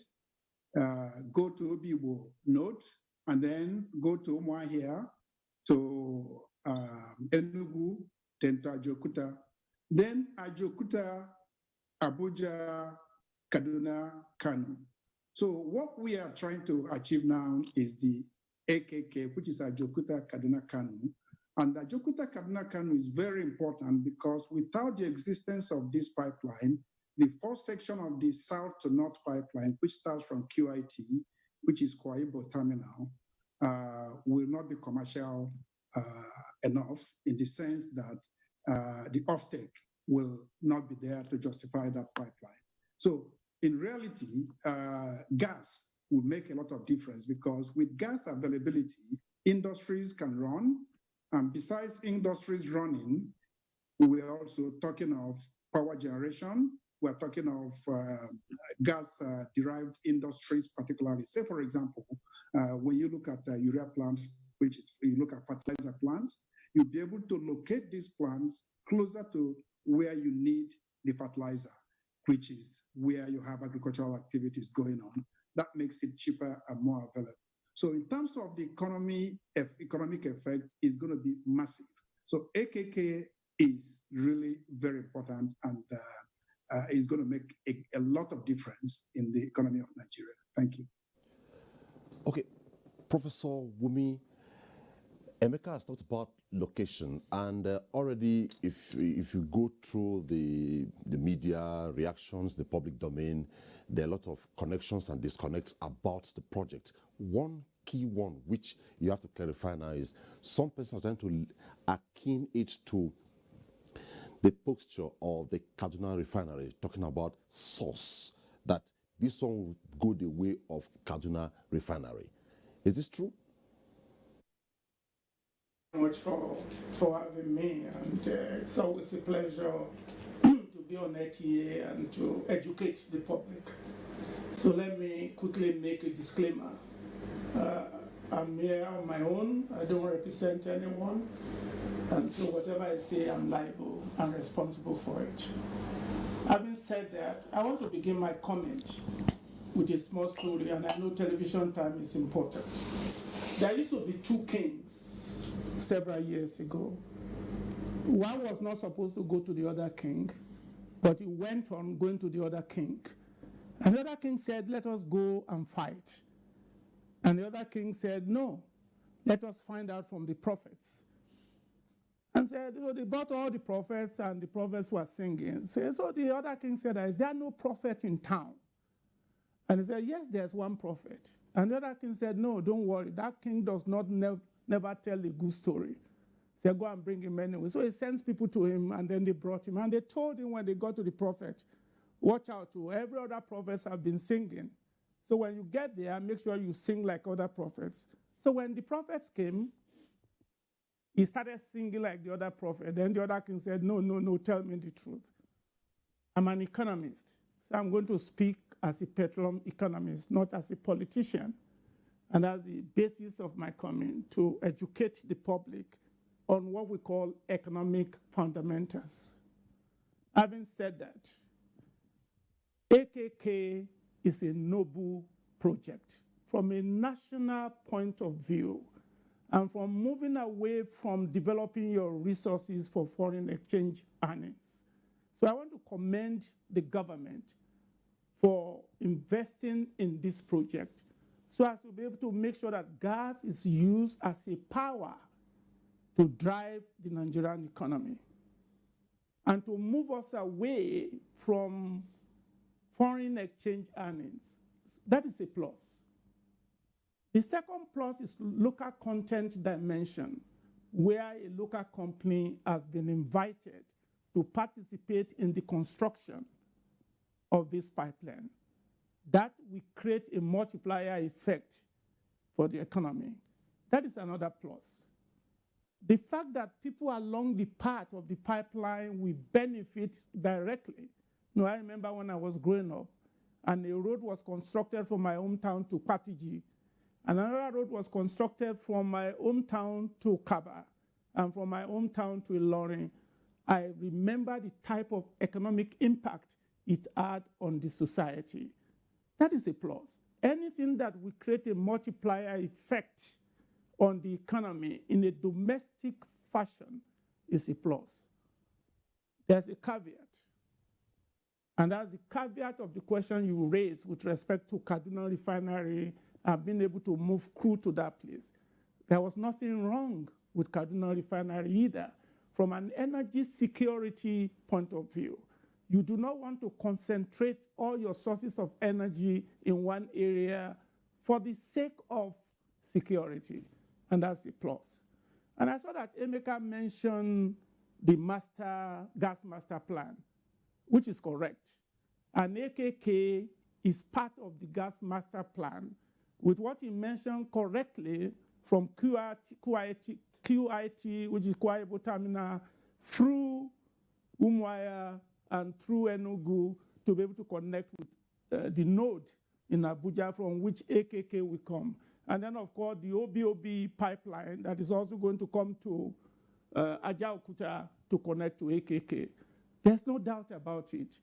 Speaker 11: go to Obibo Node, and then go to Umuahia, to Enugu, then to Ajokuta. Then Ajokuta, Abuja, Kaduna, Kano. So what we are trying to achieve now is the AKK, which is Ajokuta, Kaduna, Kano. And Ajokuta, Kaduna, Kano is very important because without the existence of this pipeline, the first section of the south to north pipeline, which starts from QIT, which is Kwa Ibo Terminal, will not be commercial enough in the sense that the offtake will not be there to justify that pipeline. So in reality, gas will make a lot of difference because with gas availability, industries can run. And besides industries running, we're also talking of power generation. We're talking of gas-derived industries particularly. Say, for example, when you look at the urea plant, which is, you look at fertilizer plants, you'll be able to locate these plants closer to where you need the fertilizer, which is where you have agricultural activities going on. That makes it cheaper and more available. So in terms of the economic effect, is going to be massive. So AKK is really very important and is going to make a lot of difference in the economy of Nigeria. Thank you.
Speaker 2: Okay, Professor Wumi, Emeka has talked about location, and already if you go through the media reactions, the public domain, there are a lot of connections and disconnects about the project. One key one which you have to clarify now is some persons are trying to akin it to the posture of the Kaduna refinery, talking about source, that this one will go the way of Kaduna refinery. Is this true?
Speaker 10: Much for having me, and it's always a pleasure to be on NTA and to educate the public. So let me quickly make a disclaimer. I'm here on my own. I don't represent anyone, and so whatever I say, I'm liable and responsible for it. Having said that, I want to begin my comment with a small story, and I know television time is important. There used to be two kings several years ago. One was not supposed to go to the other king, but he went on going to the other king. And the other king said, let us go and fight. And the other king said, no, let us find out from the prophets. And said, so they brought all the prophets, and the prophets were singing. So the other king said, is there no prophet in town? And he said, yes, there's one prophet. And the other king said, no, don't worry. That king does not never tell a good story. He said, go and bring him anyway. So he sends people to him, and then they brought him. And they told him when they got to the prophet, watch out, every other prophets have been singing. So when you get there, make sure you sing like other prophets. So when the prophets came, he started singing like the other prophet. Then the other king said, no, tell me the truth. I'm an economist, so I'm going to speak as a petroleum economist, not as a politician. And that's the basis of my comment, to educate the public on what we call economic fundamentals. Having said that, AKK is a noble project from a national point of view, and from moving away from developing your resources for foreign exchange earnings. So I want to commend the government for investing in this project so as to be able to make sure that gas is used as a power to drive the Nigerian economy and to move us away from foreign exchange earnings. That is a plus. The second plus is local content dimension, where a local company has been invited to participate in the construction of this pipeline. That will create a multiplier effect for the economy. That is another plus. The fact that people along the path of the pipeline will benefit directly. No, I remember when I was growing up, and a road was constructed from my hometown to Patiji, and another road was constructed from my hometown to Kaba, and from my hometown to Ilorin. I remember the type of economic impact it had on the society. That is a plus. Anything that will create a multiplier effect on the economy in a domestic fashion is a plus. There's a caveat. And that's the caveat of the question you raised with respect to Kaduna Refinery and being able to move crude to that place. There was nothing wrong with Kaduna Refinery either. From an energy security point of view, you do not want to concentrate all your sources of energy in one area for the sake of security. And that's a plus. And I saw that Emeka mentioned the gas master plan, which is correct. And AKK is part of the gas master plan with what he mentioned correctly from QIT, which is Kwaibo Terminal, through Umuahia and through Enugu to be able to connect with the node in Abuja from which AKK will come. And then, of course, the OBOB pipeline that is also going to come to Ajaokuta to connect to AKK. There's no doubt about it.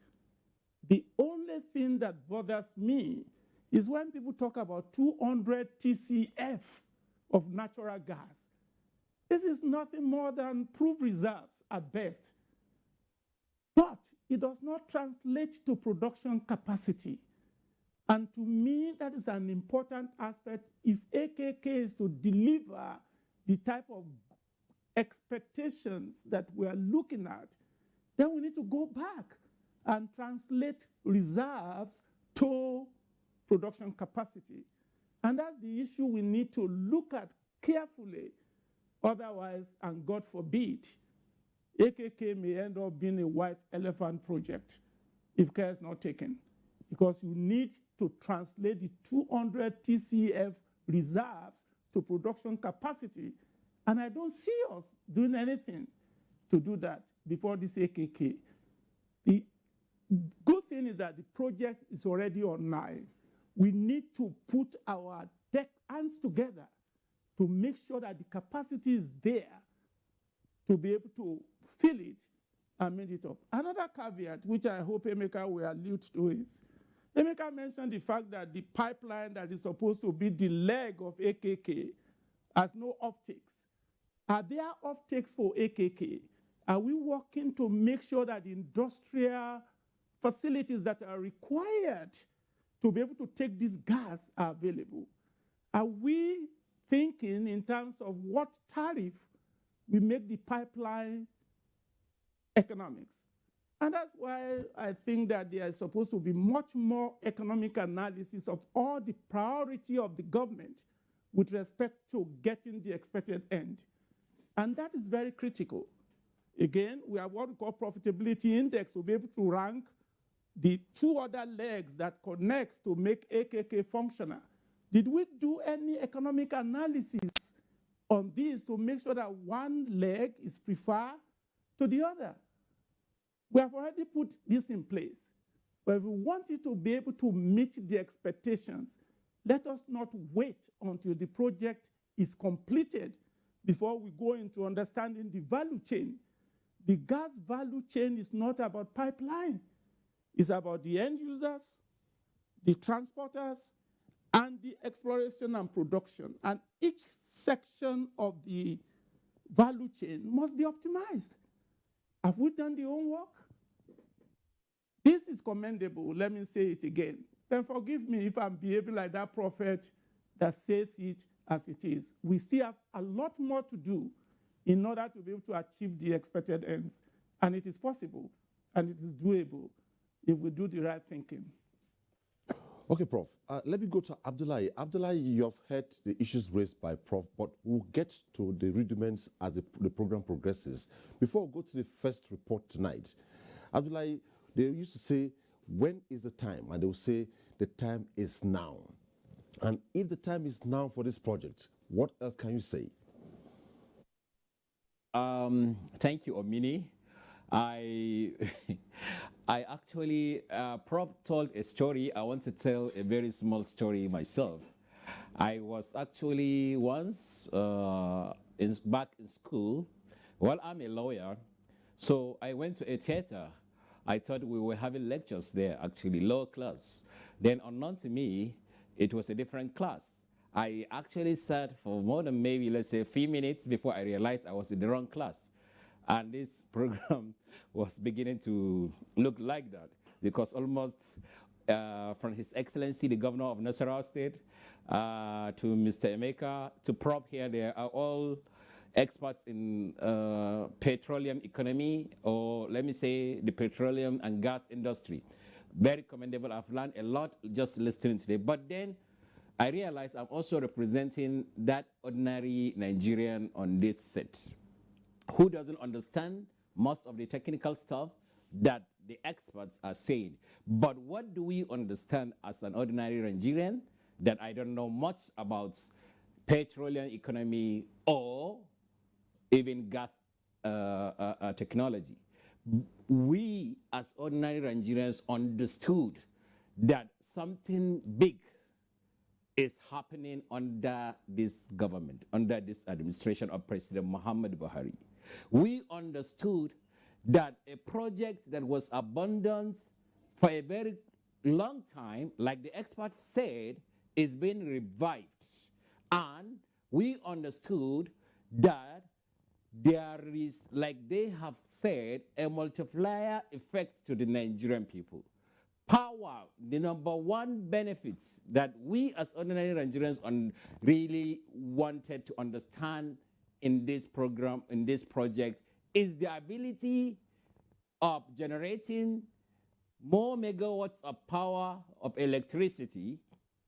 Speaker 10: The only thing that bothers me is when people talk about 200 TCF of natural gas. This is nothing more than proved reserves at best. But it does not translate to production capacity. And to me, that is an important aspect. If AKK is to deliver the type of expectations that we are looking at, then we need to go back and translate reserves to production capacity. And that's the issue we need to look at carefully. Otherwise, and God forbid, AKK may end up being a white elephant project if care is not taken. Because you need to translate the 200 TCF reserves to production capacity. And I don't see us doing anything to do that before this AKK. The good thing is that the project is already online. We need to put our hands together to make sure that the capacity is there to be able to fill it and make it up. Another caveat, which I hope Emeka will allude to, is Emeka mentioned the fact that the pipeline that is supposed to be the leg of AKK has no offtakes. Are there offtakes for AKK? Are we working to make sure that the industrial facilities that are required to be able to take this gas are available? Are we thinking in terms of what tariff we make the pipeline economics? And that's why I think that there is supposed to be much more economic analysis of all the priority of the government with respect to getting the expected end. And that is very critical. Again, we have what we call profitability index to be able to rank the two other legs that connects to make AKK functional. Did we do any economic analysis on this to make sure that one leg is preferred to the other? We have already put this in place. But if we want it to be able to meet the expectations, Let us not wait until the project is completed before we go into understanding the value chain. The gas value chain is not about pipeline. It's about the end users, the transporters, and the exploration and production. And each section of the value chain must be optimized. Have we done the homework? This is commendable. Let me say it again. Then forgive me if I'm behaving like that prophet that says it as it is. We still have a lot more to do in order to be able to achieve the expected ends. And it is possible, and it is doable if we do the right thinking.
Speaker 2: Okay, Prof. Let me go to Abdullahi. Abdullahi, you have heard the issues raised by Prof, but we'll get to the rudiments as the program progresses. Before we go to the first report tonight, Abdullahi, they used to say, when is the time? And they will say, the time is now. And if the time is now for this project, what else can you say?
Speaker 9: Thank you, Omini. I actually, Prof told a story. I want to tell a very small story myself. I was actually once back in school. Well, I'm a lawyer, so I went to a theater. I thought we were having lectures there, actually, lower class. Then unknown to me, it was a different class. I actually sat for more than maybe, let's say, a few minutes before I realized I was in the wrong class. And this program was beginning to look like that, because almost from His Excellency, the Governor of Nasarawa State, to Mr. Emeka, to Prof here, they are all experts in petroleum economy, or let me say the petroleum and gas industry. Very commendable. I've learned a lot just listening today. But then I realized I'm also representing that ordinary Nigerian on this set who doesn't understand most of the technical stuff that the experts are saying. But what do we understand as an ordinary Nigerian that I don't know much about petroleum economy or even gas technology? We as ordinary Nigerians understood that something big is happening under this government, under this administration of President Muhammad Buhari. We understood that a project that was abandoned for a very long time, like the experts said, is being revived. And we understood that there is, like they have said, a multiplier effect to the Nigerian people. Power, the number one benefits that we as ordinary Nigerians really wanted to understand in this program, in this project, is the ability of generating more megawatts of power of electricity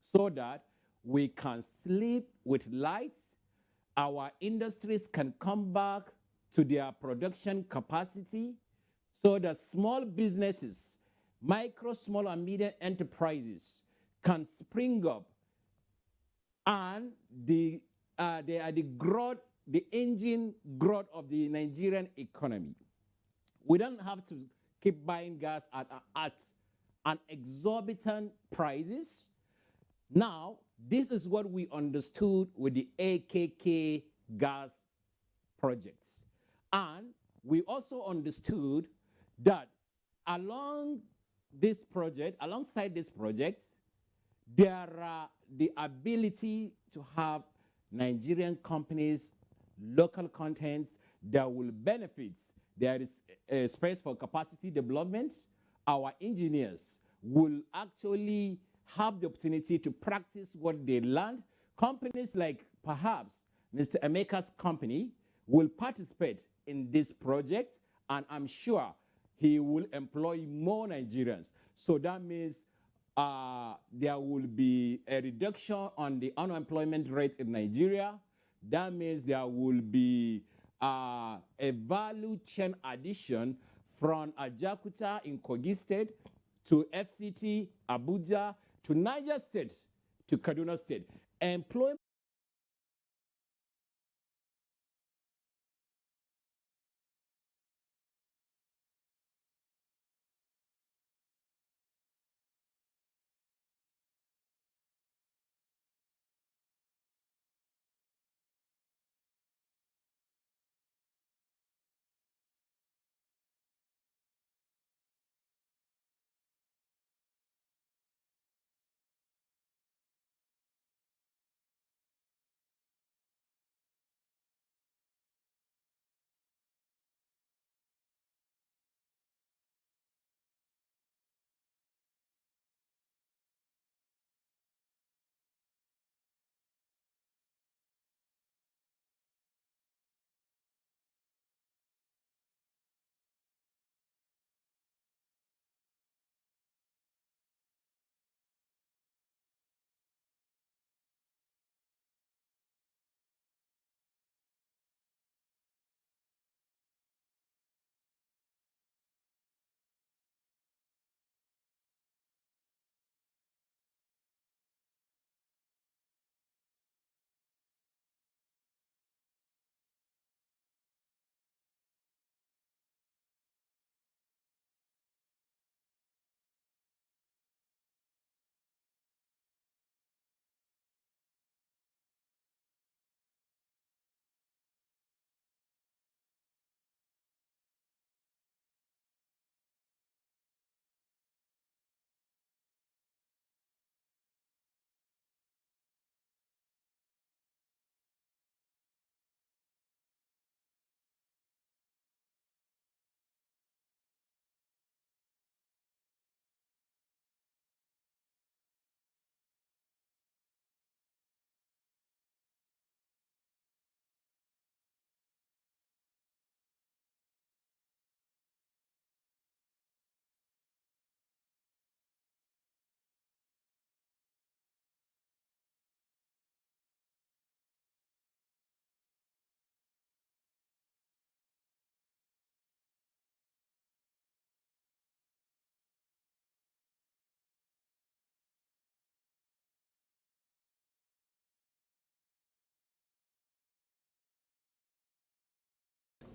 Speaker 9: so that we can sleep with light, our industries can come back to their production capacity, so that small businesses, micro, small, and medium enterprises can spring up, and they are the growth, the engine growth of the Nigerian economy. We don't have to keep buying gas at an exorbitant prices. Now, this is what we understood with the AKK gas projects. And we also understood that alongside this project, there are the ability to have Nigerian companies, local contents that will benefit. There is a space for capacity development. Our engineers will actually have the opportunity to practice what they learned. Companies like perhaps Mr. Emeka's company will participate in this project, and I'm sure he will employ more Nigerians. So that means there will be a reduction on the unemployment rate in Nigeria. That means there will be a value chain addition from Ajakuta in Kogi State to FCT, Abuja, to Niger State, to Kaduna State. Employment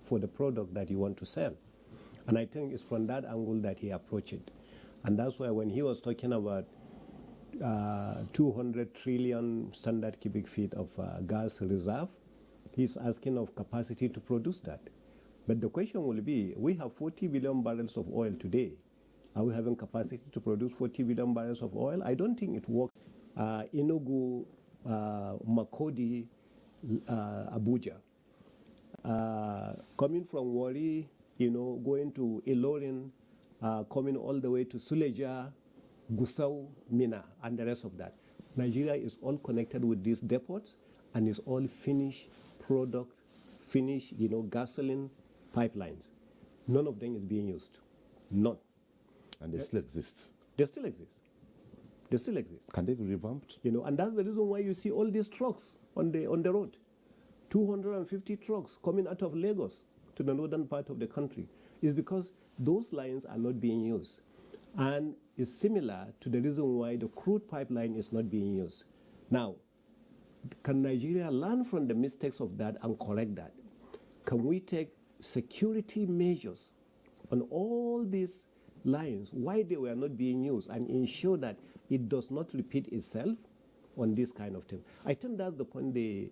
Speaker 8: for the product that you want to sell. And I think it's from that angle that he approached it. And that's why when he was talking about 200 trillion standard cubic feet of gas reserve, he's asking of capacity to produce that. But the question will be, we have 40 billion barrels of oil today. Are we having capacity to produce 40 billion barrels of oil? I don't think it works. Enugu, Makodi, Abuja. Coming from Wari, going to Ilorin, coming all the way to Suleja, Gusau, Mina, and the rest of that. Nigeria is all connected with these depots, and is all finished product, finished, gasoline pipelines. None of them is being used. None.
Speaker 2: And they still exist.
Speaker 8: They still exist. They still exist.
Speaker 2: Can they be revamped?
Speaker 8: And that's the reason why you see all these trucks on the road. 250 trucks coming out of Lagos to the northern part of the country. Is because those lines are not being used. And it's similar to the reason why the crude pipeline is not being used. Now, can Nigeria learn from the mistakes of that and correct that? Can we take security measures on all these lines, why they were not being used, and ensure that it does not repeat itself on this kind of thing? I think that's the point the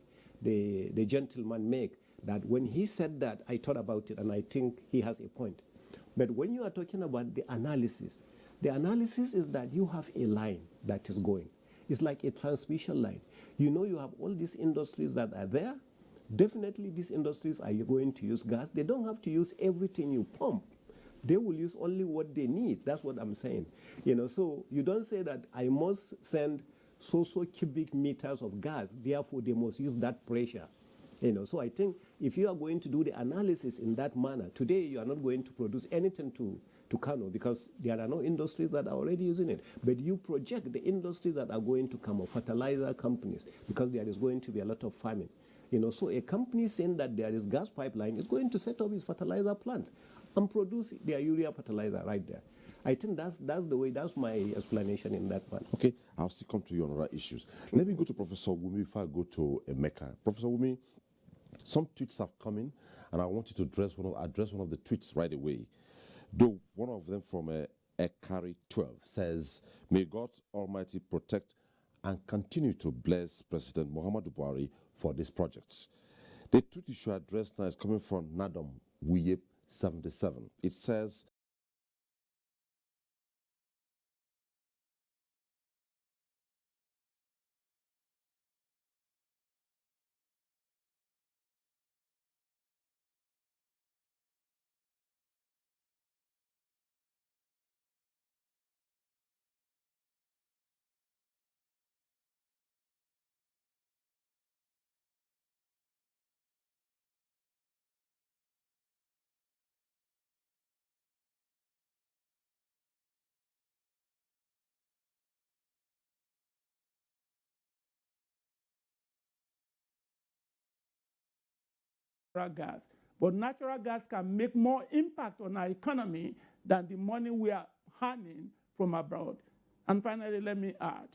Speaker 8: gentleman make, that when he said that, I thought about it, and I think he has a point. But when you are talking about the analysis is that you have a line that is going. It's like a transmission line. You have all these industries that are there. Definitely these industries are going to use gas. They don't have to use everything you pump. They will use only what they need. That's what I'm saying. So you don't say that I must send so cubic meters of gas, therefore they must use that pressure. So I think if you are going to do the analysis in that manner, today you are not going to produce anything to Kano because there are no industries that are already using it. But you project the industries that are going to come, or fertilizer companies, because there is going to be a lot of farming. So a company saying that there is gas pipeline is going to set up its fertilizer plant and produce their urea fertilizer right there. I think that's the way, that's my explanation in that one.
Speaker 2: Okay, I'll still come to you on other issues. Let me go to Professor Wumi before I go to Emeka. Professor Wumi, some tweets have come in, and I want you to address one of the tweets right away. Though one of them from Ekari12 says, "May God Almighty protect and continue to bless President Muhammadu Buhari for these projects." The tweet you should address now is coming from Nadom Wuyep 77. It says,
Speaker 10: gas. But natural gas can make more impact on our economy than the money we are earning from abroad. And finally, let me add,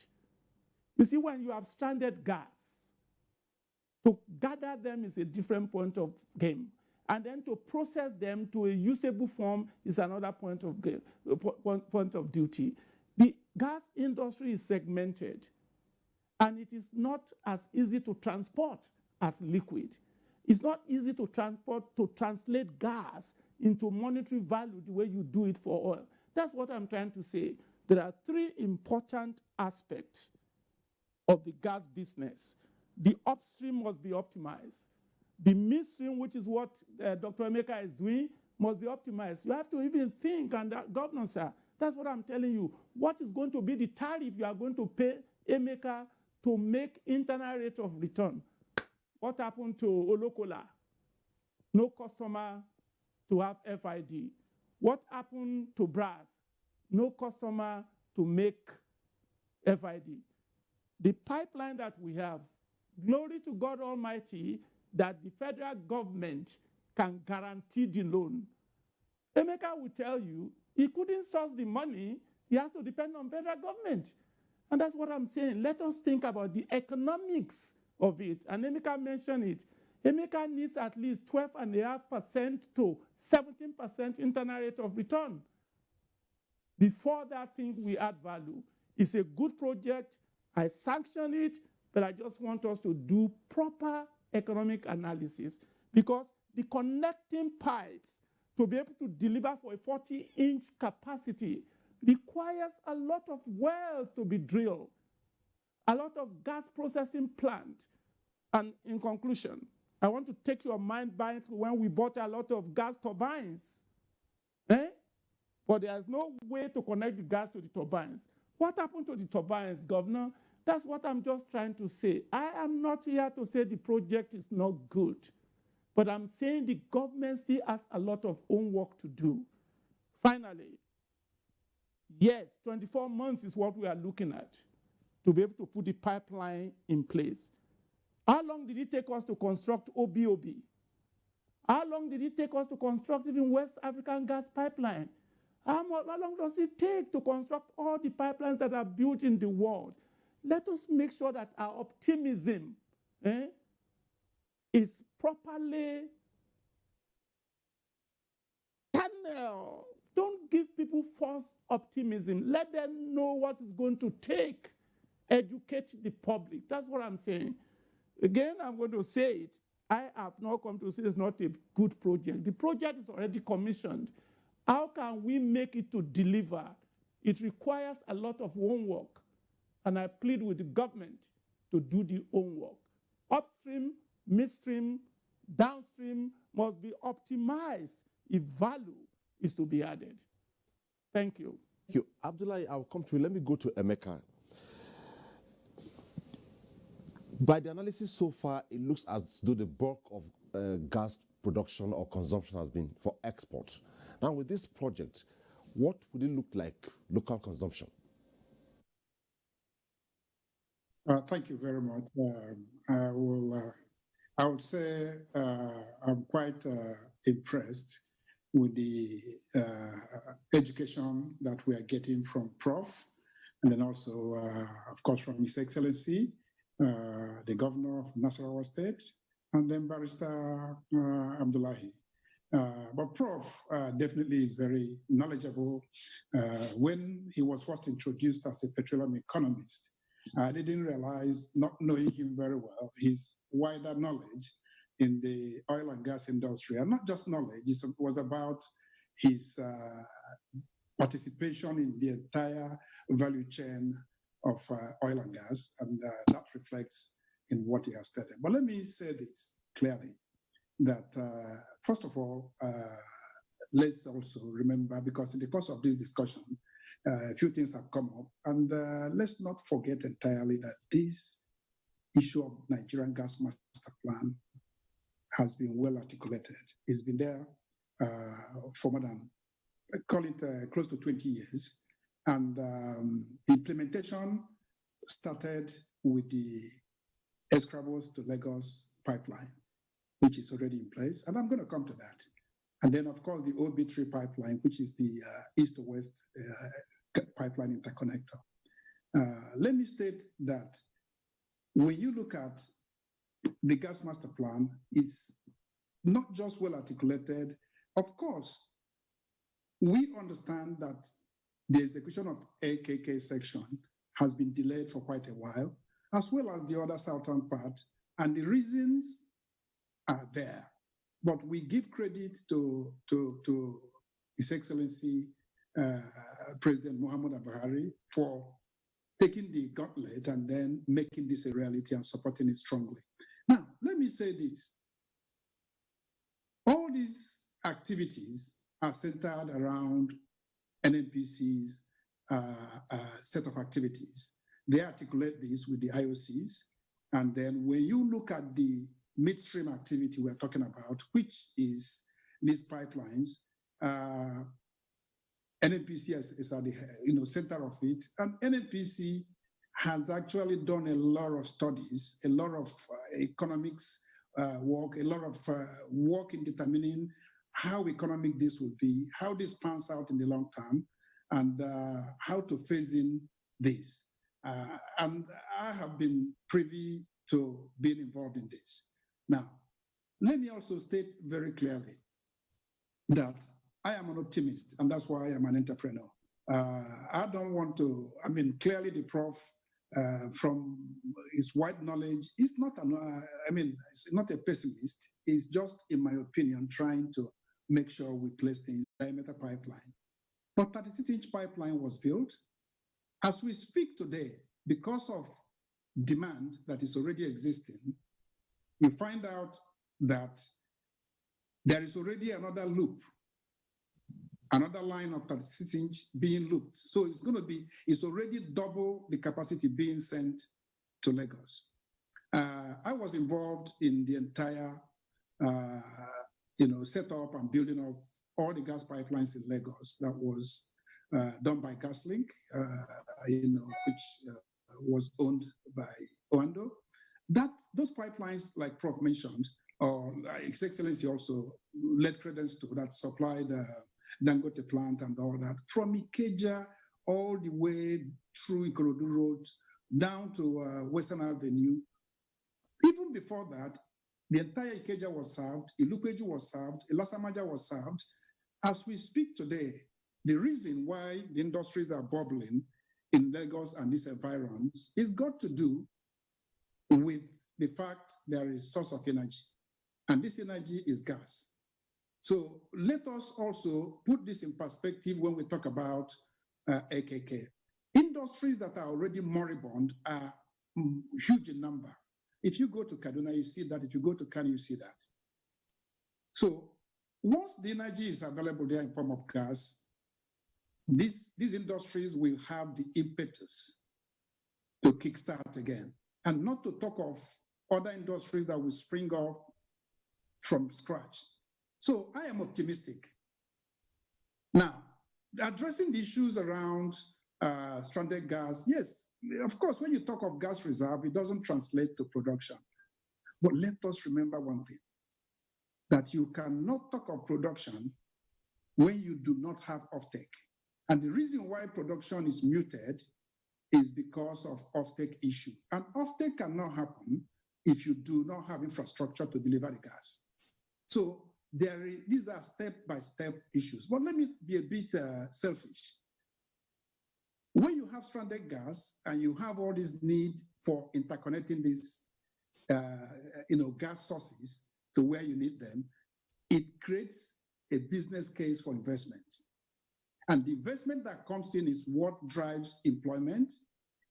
Speaker 10: you see, when you have stranded gas, to gather them is a different point of game. And then to process them to a usable form is another point of duty. The gas industry is segmented, and it is not as easy to transport as liquid. It's not easy to translate gas into monetary value the way you do it for oil. That's what I'm trying to say. There are three important aspects of the gas business. The upstream must be optimized. The midstream, which is what Dr. Emeka is doing, must be optimized. You have to even think, and Governor, sir, that's what I'm telling you. What is going to be the tariff you are going to pay Emeka to make internal rate of return? What happened to Olokola? No customer to have FID. What happened to Brass? No customer to make FID. The pipeline that we have, glory to God Almighty, that the federal government can guarantee the loan. Emeka will tell you he couldn't source the money. He has to depend on federal government. And that's what I'm saying. Let us think about the economics of it. And Emeka mentioned it. Emeka needs at least 12.5% to 17% internal rate of return. Before that thing we add value. It's a good project. I sanction it, but I just want us to do proper economic analysis, because the connecting pipes to be able to deliver for a 40-inch capacity requires a lot of wells to be drilled, a lot of gas processing plant. And in conclusion, I want to take your mind back to when we bought a lot of gas turbines. But there's no way to connect the gas to the turbines. What happened to the turbines, Governor? That's what I'm just trying to say. I am not here to say the project is not good, but I'm saying the government still has a lot of homework to do. Finally, yes, 24 months is what we are looking at to be able to put the pipeline in place. How long did it take us to construct OBOB? How long did it take us to construct even West African gas pipeline? How long does it take to construct all the pipelines that are built in the world? Let us make sure that our optimism is properly channeled. Don't give people false optimism. Let them know what it's going to take. Educate the public. That's what I'm saying. Again, I'm going to say it. I have not come to say it's not a good project. The project is already commissioned. How can we make it to deliver? It requires a lot of homework. And I plead with the government to do the homework. Upstream, midstream, downstream must be optimized if value is to be added. Thank you.
Speaker 2: Thank you. Abdullahi, I'll come to you. Let me go to Emeka. By the analysis so far, it looks as though the bulk of gas production or consumption has been for export. Now, with this project, what would it look like local consumption?
Speaker 11: Thank you very much. I would say I'm quite impressed with the education that we are getting from Prof, and then also, of course, from His Excellency, the Governor of Nasarawa State, and then Barrister Abdullahi. But Prof definitely is very knowledgeable. When he was first introduced as a petroleum economist, I didn't realize, not knowing him very well, his wider knowledge in the oil and gas industry, and not just knowledge, it was about his participation in the entire value chain of oil and gas, and that reflects in what he has stated. But let me say this clearly, that first of all, let's also remember, because in the course of this discussion, a few things have come up, and let's not forget entirely that this issue of Nigerian gas master plan has been well articulated. It's been there for more than, call it close to 20 years. And implementation started with the Escravos to Lagos pipeline, which is already in place. And I'm going to come to that. And then, of course, the OB3 pipeline, which is the east to west pipeline interconnector. Let me state that when you look at the gas master plan, it's not just well articulated. Of course, we understand that the execution of AKK section has been delayed for quite a while, as well as the other southern part, and the reasons are there. But we give credit to His Excellency President Muhammadu Buhari for taking the gauntlet and then making this a reality and supporting it strongly. Now, let me say this. All these activities are centered around NNPC's set of activities. They articulate this with the IOCs. And then when you look at the midstream activity we're talking about, which is these pipelines, NNPC is at the center of it. And NNPC has actually done a lot of studies, a lot of economics work, a lot of work in determining how economic this will be, how this pans out in the long term, and how to phase in this. And I have been privy to being involved in this. Now,
Speaker 12: let me also state very clearly that I am an optimist, and that's why I am an entrepreneur. I don't want to, clearly the prof, from his wide knowledge, is not it's not a pessimist. It's just, in my opinion, trying to make sure we place things in diameter pipeline. But 36-inch pipeline was built. As we speak today, because of demand that is already existing, we find out that there is already another loop, another line of 36-inch being looped. So it's already double the capacity being sent to Lagos. I was involved in the entire, setup and building of all the gas pipelines in Lagos. That was done by GasLink, which was owned by Oando. Those pipelines, like Prof mentioned, or His Excellency also led credence to, that supplied Dangote plant and all that, from Ikeja all the way through Ikorodu Road down to Western Avenue. Even before that, the entire Ikeja was served, Ilupeju was served, Ilasamaja was served. As we speak today, the reason why the industries are bubbling in Lagos and these environs is got to do with the fact there is source of energy, and this energy is gas. So let us also put this in perspective when we talk about AKK. Industries that are already moribund are huge in number. If you go to Kaduna, you see that. If you go to Kano, you see that. So once the energy is available there in form of gas, these industries will have the impetus to kickstart again, and not to talk of other industries that will spring up from scratch. So I am optimistic. Now, addressing the issues around stranded gas, yes, of course, when you talk of gas reserve, it doesn't translate to production. But let us remember one thing, that you cannot talk of production when you do not have offtake. And the reason why production is muted is because of offtake issue. And offtake cannot happen if you do not have infrastructure to deliver the gas. So these are step-by-step issues. But let me be a bit selfish. When you have stranded gas and you have all this need for interconnecting these gas sources to where you need them, it creates a business case for investment. And the investment that comes in is what drives employment,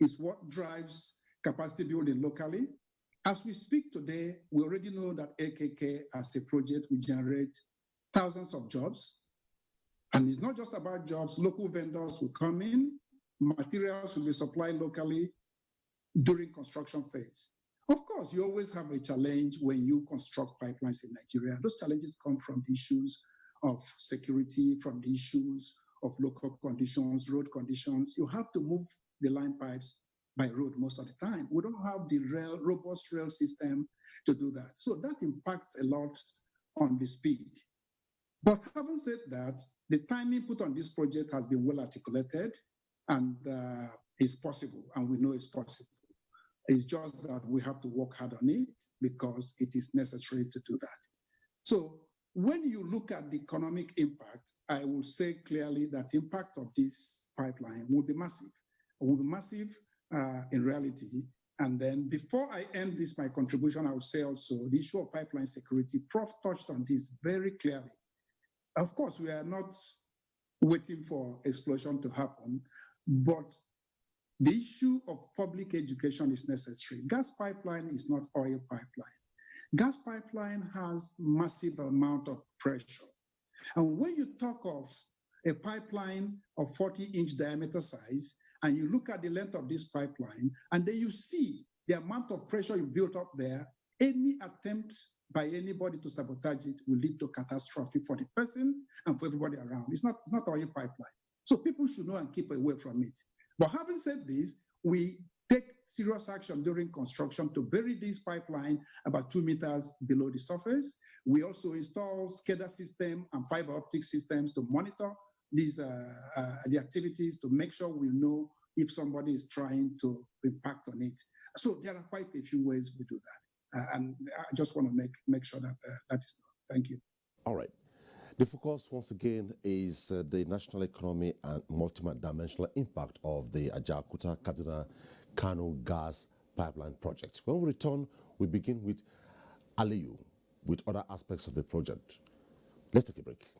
Speaker 12: is what drives capacity building locally. As we speak today, we already know that AKK as a project will generate thousands of jobs. And it's not just about jobs. Local vendors will come in, materials will be supplied locally during construction phase. Of course, you always have a challenge when you construct pipelines in Nigeria. Those challenges come from the issues of security, from the issues of local conditions, road conditions. You have to move the line pipes by road most of the time. We don't have the robust rail system to do that. So that impacts a lot on the speed. But having said that, the timing put on this project has been well articulated and is possible, and we know it's possible. It's just that we have to work hard on it because it is necessary to do that. So when you look at the economic impact, I will say clearly that the impact of this pipeline will be massive. It will be massive in reality. And then before I end this, my contribution, I will say also the issue of pipeline security. Prof touched on this very clearly. Of course, we are not waiting for explosion to happen, but the issue of public education is necessary. Gas pipeline is not oil pipeline. Gas pipeline has massive amount of pressure. And when you talk of a pipeline of 40-inch diameter size, and you look at the length of this pipeline, and then you see the amount of pressure you built up there, any attempt by anybody to sabotage it will lead to catastrophe for the person and for everybody around. It's not oil pipeline. So people should know and keep away from it. But having said this, we take serious action during construction to bury this pipeline about 2 meters below the surface. We also install SCADA system and fiber optic systems to monitor these the activities to make sure we know if somebody is trying to impact on it. So there are quite a few ways we do that. And I just want to make sure that that is known. Thank you.
Speaker 2: All right. The focus once again is the national economy and multidimensional impact of the Ajaokuta-Kaduna-Kano gas pipeline project. When we return, we begin with Aliyu with other aspects of the project. Let's take a break.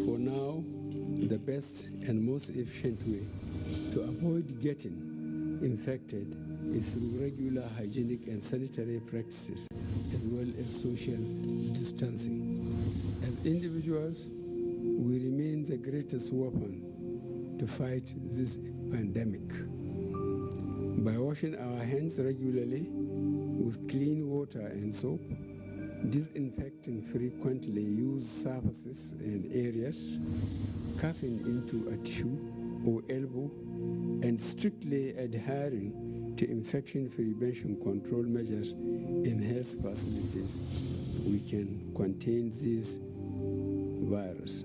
Speaker 13: For now, the best and most efficient way to avoid getting infected is through regular hygienic and sanitary practices, as well as social distancing. As individuals, we remain the greatest weapon to fight this pandemic. By washing our hands regularly with clean water and soap, disinfecting frequently used surfaces and areas, coughing into a tissue or elbow, and strictly adhering to infection prevention control measures in health facilities, we can contain this virus.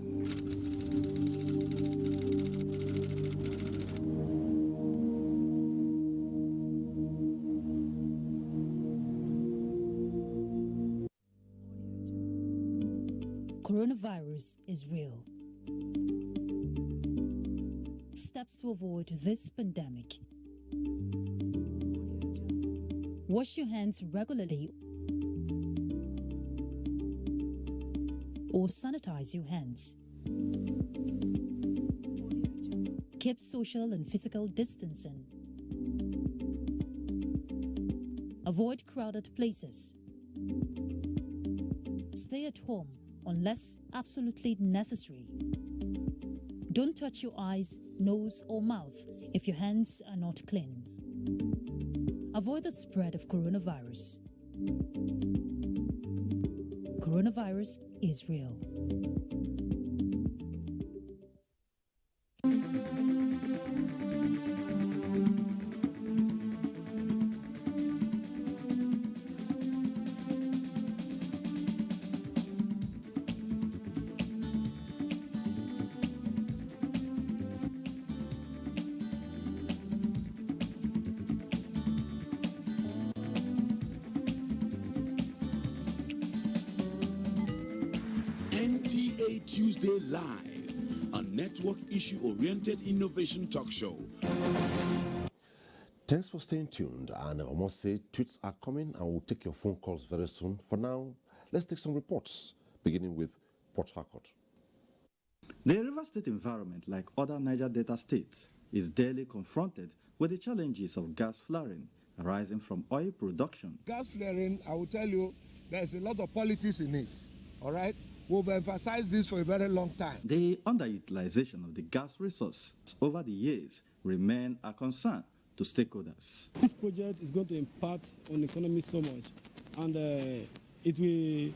Speaker 14: Coronavirus is real. Steps to avoid this pandemic. Wash your hands regularly or sanitize your hands. Keep social and physical distancing. Avoid crowded places. Stay at home unless absolutely necessary. Don't touch your eyes, nose, or mouth if your hands are not clean. Avoid the spread of coronavirus. Coronavirus is real.
Speaker 15: NTA Tuesday Live, a network issue-oriented innovation talk show.
Speaker 2: Thanks for staying tuned, and I must say tweets are coming and we'll take your phone calls very soon. For now, let's take some reports, beginning with Port Harcourt.
Speaker 17: The River State environment, like other Niger Delta states, is daily confronted with the challenges of gas flaring arising from oil production.
Speaker 19: Gas flaring, I will tell you, there's a lot of politics in it, all right? We've emphasized this for a very long time.
Speaker 17: The underutilization of the gas resource over the years remain a concern to stakeholders.
Speaker 7: This project is going to impact on the economy so much, and it will,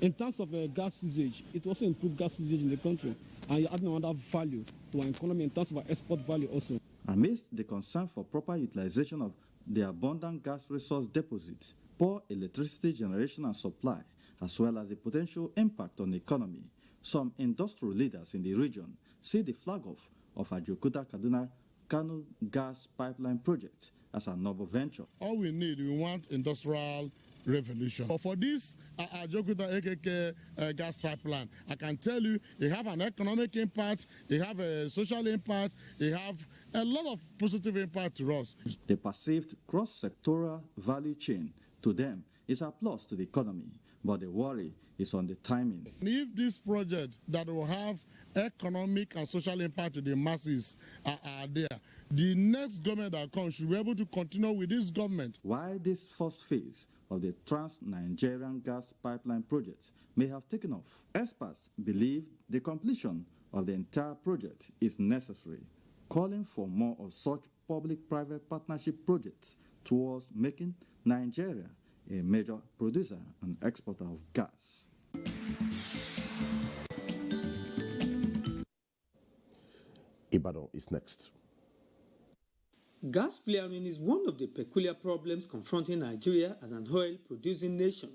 Speaker 7: in terms of gas usage, it will also improve gas usage in the country, and you're adding another value to our economy in terms of our export value also.
Speaker 17: Amidst the concern for proper utilization of the abundant gas resource deposits, poor electricity generation and supply, as well as the potential impact on the economy, some industrial leaders in the region see the flag-off of Ajaokuta-Kaduna-Kano gas pipeline project as a noble venture.
Speaker 20: All we need, we want industrial revolution. But for this Ajaokuta-AKK gas pipeline, I can tell you, it have an economic impact, it have a social impact, it have a lot of positive impact to us.
Speaker 17: The perceived cross-sectoral value chain to them is a plus to the economy, but the worry is on the timing.
Speaker 20: If this project that will have economic and social impact to the masses are there, the next government that comes should be able to continue with this government.
Speaker 17: While this first phase of the Trans-Nigerian gas pipeline project may have taken off, experts believe the completion of the entire project is necessary, calling for more of such public-private partnership projects towards making Nigeria a major producer and exporter of gas.
Speaker 2: Ibadan is next.
Speaker 27: Gas flaring is one of the peculiar problems confronting Nigeria as an oil-producing nation,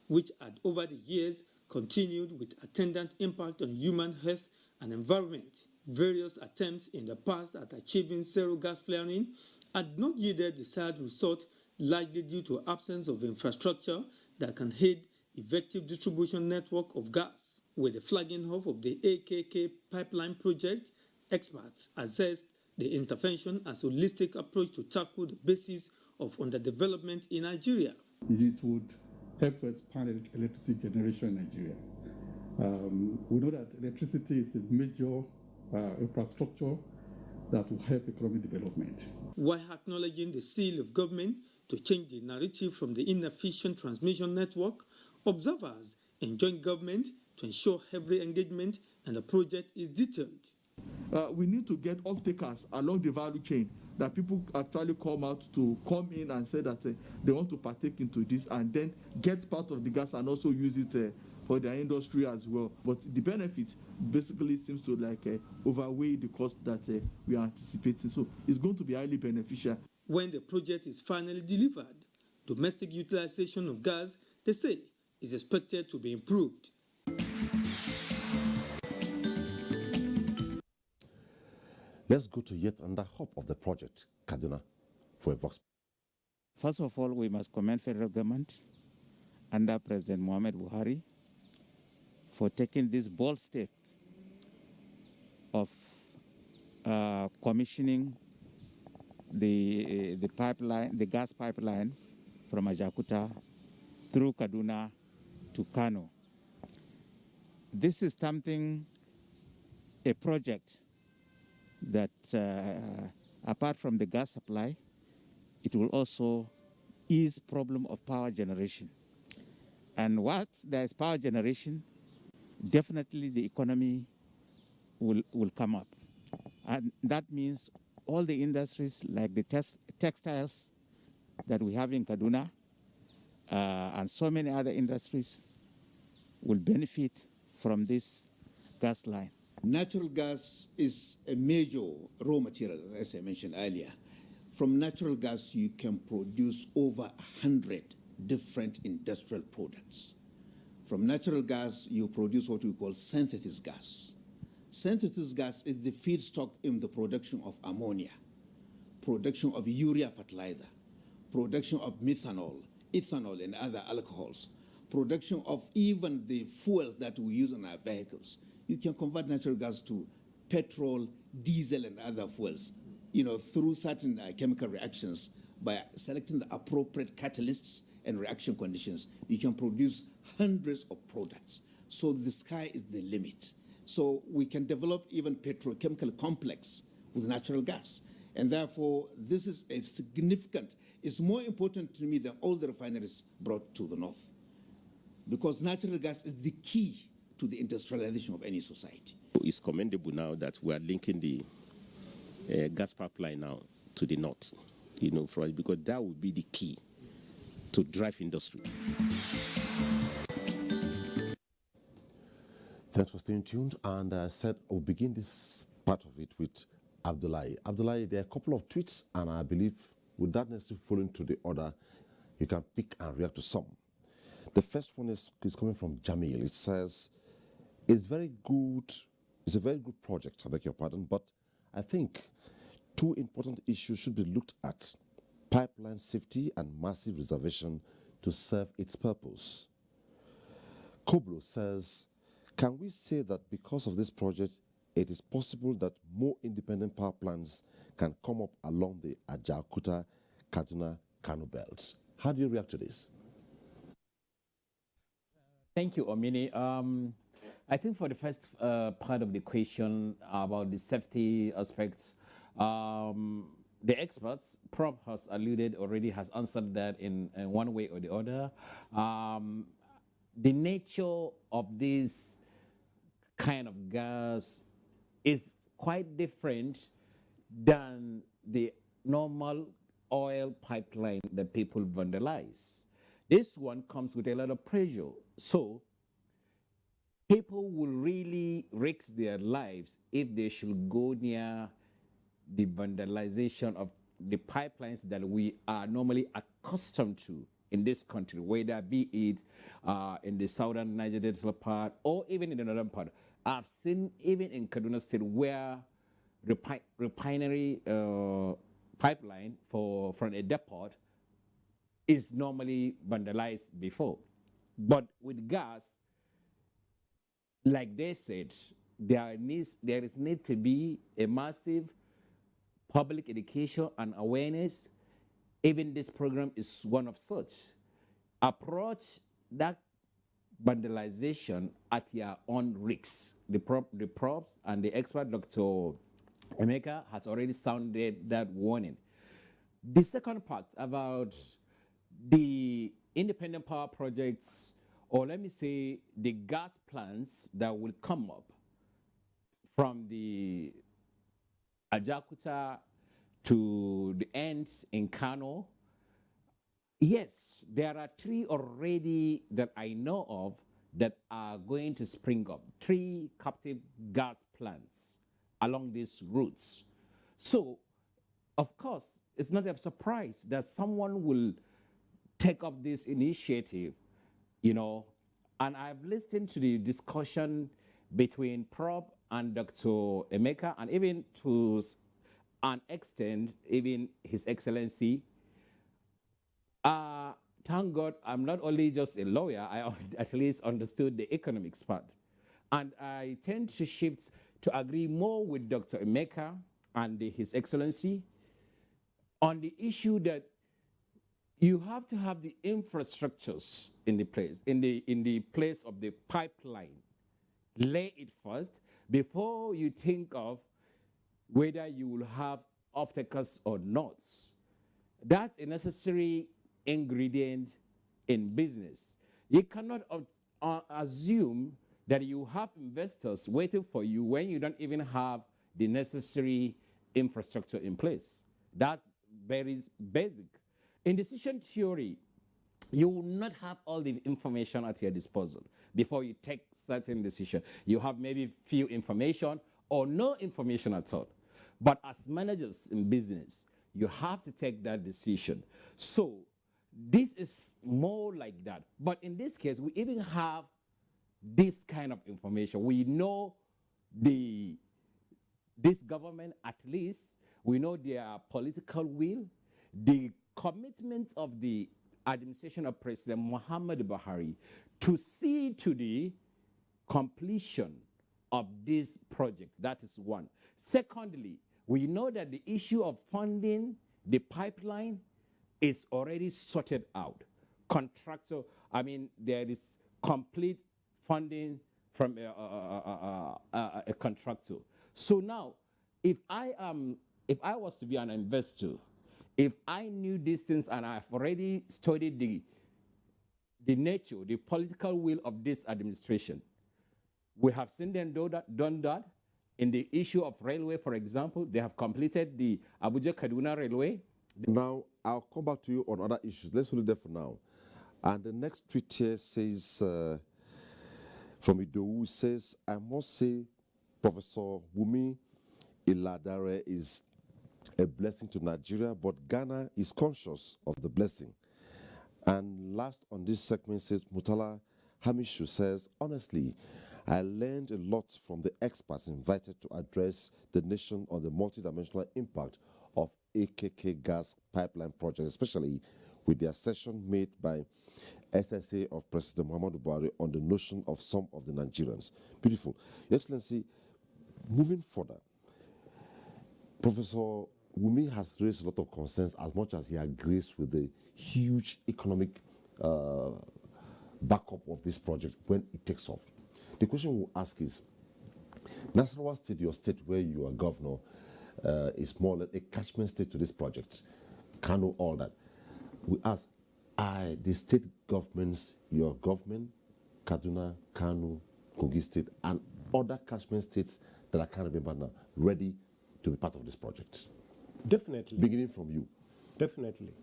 Speaker 27: which had over the years continued with attendant impact on human health and environment. Various attempts in the past at achieving zero gas flaring had not yielded desired result, largely due to absence of infrastructure that can aid effective distribution network of gas. With the flagging off of the AKK pipeline project, experts assessed the intervention as a holistic approach to tackle the basis of underdevelopment in Nigeria.
Speaker 1: It would help to expand electricity generation in Nigeria. We know that electricity is a major infrastructure that will help economic development.
Speaker 27: While acknowledging the seal of government to change the narrative from the inefficient transmission network, observers enjoin government to ensure every engagement and the project is detailed.
Speaker 3: We need to get off-takers along the value chain, that people actually come out to come in and say that they want to partake into this and then get part of the gas and also use it for their industry as well. But the benefit basically seems to overweigh the cost that we are anticipating. So it's going to be highly beneficial.
Speaker 27: When the project is finally delivered, domestic utilization of gas, they say, is expected to be improved.
Speaker 2: Let's go to yet another hub of the project, Kaduna, for a Vox.
Speaker 6: First of all, we must commend federal government under President Muhammad Buhari for taking this bold step of commissioning the pipeline, the gas pipeline from Ajakuta through Kaduna to Kano. This is something, a project that apart from the gas supply, it will also ease problem of power generation. And once there is power generation, definitely the economy will come up. And that means all the industries like the textiles that we have in Kaduna and so many other industries will benefit from this gas line.
Speaker 16: Natural gas is a major raw material, as I mentioned earlier. From natural gas, you can produce over 100 different industrial products. From natural gas, you produce what we call synthesis gas. Synthesis gas is the feedstock in the production of ammonia, production of urea fertilizer, production of methanol, ethanol, and other alcohols, production of even the fuels that we use in our vehicles. You can convert natural gas to petrol, diesel, and other fuels, through certain chemical reactions. By selecting the appropriate catalysts and reaction conditions, you can produce hundreds of products. So the sky is the limit. So we can develop even petrochemical complex with natural gas. And therefore, this is a significant, it's more important to me than all the refineries brought to the north. Because natural gas is the key to the industrialization of any society.
Speaker 18: It's commendable now that we are linking the gas pipeline now to the north, because that would be the key to drive industry.
Speaker 2: Thanks for staying tuned. And I said we'll begin this part of it with Abdullahi. Abdullahi, there are a couple of tweets, and I believe without necessarily following to the order, you can pick and react to some. The first one is coming from Jamil. It says, it's a very good project, I beg your pardon, but I think two important issues should be looked at: pipeline safety and massive reservation to serve its purpose. Koblo says, can we say that because of this project, it is possible that more independent power plants can come up along the Ajakuta, Kaduna, Kano belts? How do you react to this?
Speaker 9: Thank you, Omini. I think for the first part of the question about the safety aspects, the experts, Prof has alluded already, has answered that in one way or the other. The nature of this kind of gas is quite different than the normal oil pipeline that people vandalize. This one comes with a lot of pressure. So people will really risk their lives if they should go near the vandalization of the pipelines that we are normally accustomed to in this country, whether be it in the southern Niger Delta part or even in the northern part. I've seen even in Kaduna State where refinery pipeline from a depot is normally vandalized before. But with gas, like they said, there is need to be a massive public education and awareness. Even this program is one of such. Approach that vandalization at your own risks. The props and the expert Dr. Emeka has already sounded that warning. The second part about the independent power projects, or let me say the gas plants that will come up from the Ajakuta to the ends in Kano. Yes, there are 3 already that I know of that are going to spring up, 3 captive gas plants along these routes. So, of course, it's not a surprise that someone will take up this initiative, you know, and I've listened to the discussion between Prof and Dr. Emeka, and even to an extent, even His Excellency. Thank God I'm not only just a lawyer, I at least understood the economics part. And I tend to shift to agree more with Dr. Emeka and His Excellency on the issue that you have to have the infrastructures in the place of the pipeline. Lay it first before you think of whether you will have off-takers or not. That's a necessary ingredient in business. You cannot assume that you have investors waiting for you when you don't even have the necessary infrastructure in place. That's very basic. In decision theory, you will not have all the information at your disposal before you take certain decision. You have maybe few information or no information at all. But as managers in business, you have to take that decision. So this is more like that. But in this case, we even have this kind of information. We know this government, at least, we know their political will, the commitment of the administration of President Muhammadu Buhari to see to the completion of this project. That is one. Secondly, we know that the issue of funding the pipeline is already sorted out. Contractor, I mean, there is complete funding from a contractor. So now, if I was to be an investor, if I knew these things and I've already studied the nature, the political will of this administration, we have seen them done that. In the issue of railway, for example, they have completed the Abuja-Kaduna railway.
Speaker 2: Now, I'll come back to you on other issues. Let's hold it there for now. And the next tweet here says, from Idowu, says, I must say, Professor Wumi Iladare is a blessing to Nigeria, but Ghana is conscious of the blessing. And last on this segment says, Mutala Hamishu says, honestly, I learned a lot from the experts invited to address the nation on the multidimensional impact of AKK gas pipeline project, especially with the assertion made by SSA of President Muhammadu Buhari on the notion of some of the Nigerians. Beautiful. Your Excellency, moving further, Professor Wumi has raised a lot of concerns as much as he agrees with the huge economic backup of this project when it takes off. The question we'll ask is, Nasarawa State, your state where you are governor, is more like a catchment state to this project. Kano, all that. We ask, are the state governments, your government, Kaduna, Kano, Kogi State, and other catchment states that I can't remember now, ready to be part of this project?
Speaker 8: Definitely.
Speaker 2: Beginning from you.
Speaker 8: Definitely.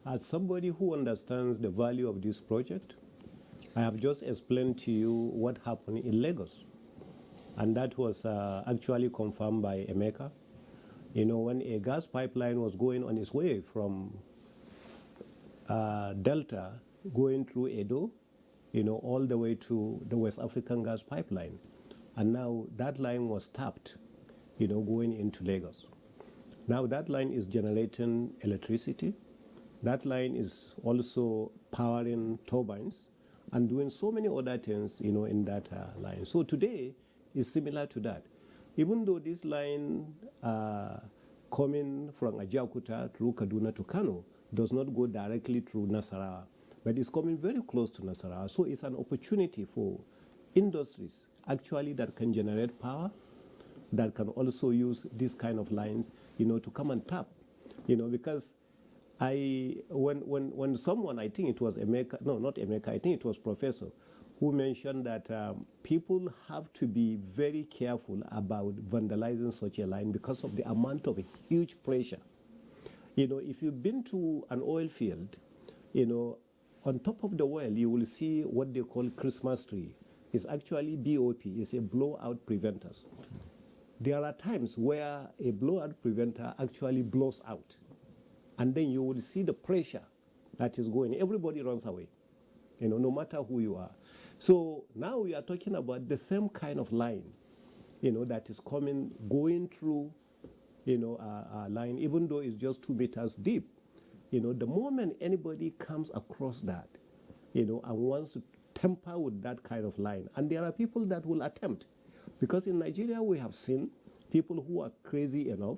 Speaker 8: As somebody who understands the value of this project, I have just explained to you what happened in Lagos. And that was actually confirmed by Emeka. You know, when a gas pipeline was going on its way from Delta, going through Edo, you know, all the way to the West African gas pipeline. And now that line was tapped, going into Lagos. Now that line is generating electricity. That line is also powering turbines and doing so many other things, in that line. So today is similar to that. Even though this line coming from Ajaokuta through Kaduna to Kano does not go directly through Nasarawa, but it's coming very close to Nasarawa. So it's an opportunity for industries actually that can generate power, that can also use these kind of lines, to come and tap, because when someone, I think it was Emeka, no, not Emeka, I think it was Professor, who mentioned that people have to be very careful about vandalizing such a line because of the amount of huge pressure. If you've been to an oil field, on top of the well, you will see what they call Christmas tree. It's actually BOP, it's a blowout preventers. There are times where a blowout preventer actually blows out, and then you will see the pressure that is going. Everybody runs away, no matter who you are. So now we are talking about the same kind of line, that is going through, a line, even though it's just 2 meters deep. The moment anybody comes across that, and wants to tamper with that kind of line, and there are people that will attempt, because in Nigeria we have seen people who are crazy enough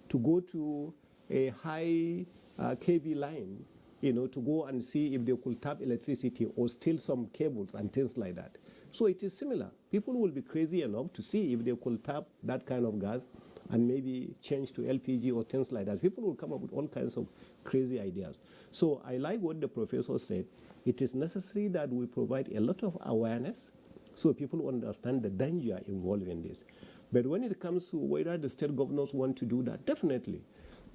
Speaker 8: to go to a high KV line, to go and see if they could tap electricity or steal some cables and things like that. So it is similar. People will be crazy enough to see if they could tap that kind of gas and maybe change to LPG or things like that. People will come up with all kinds of crazy ideas. So I like what the professor said. It is necessary that we provide a lot of awareness so people understand the danger involved in this. But when it comes to whether the state governors want to do that, definitely.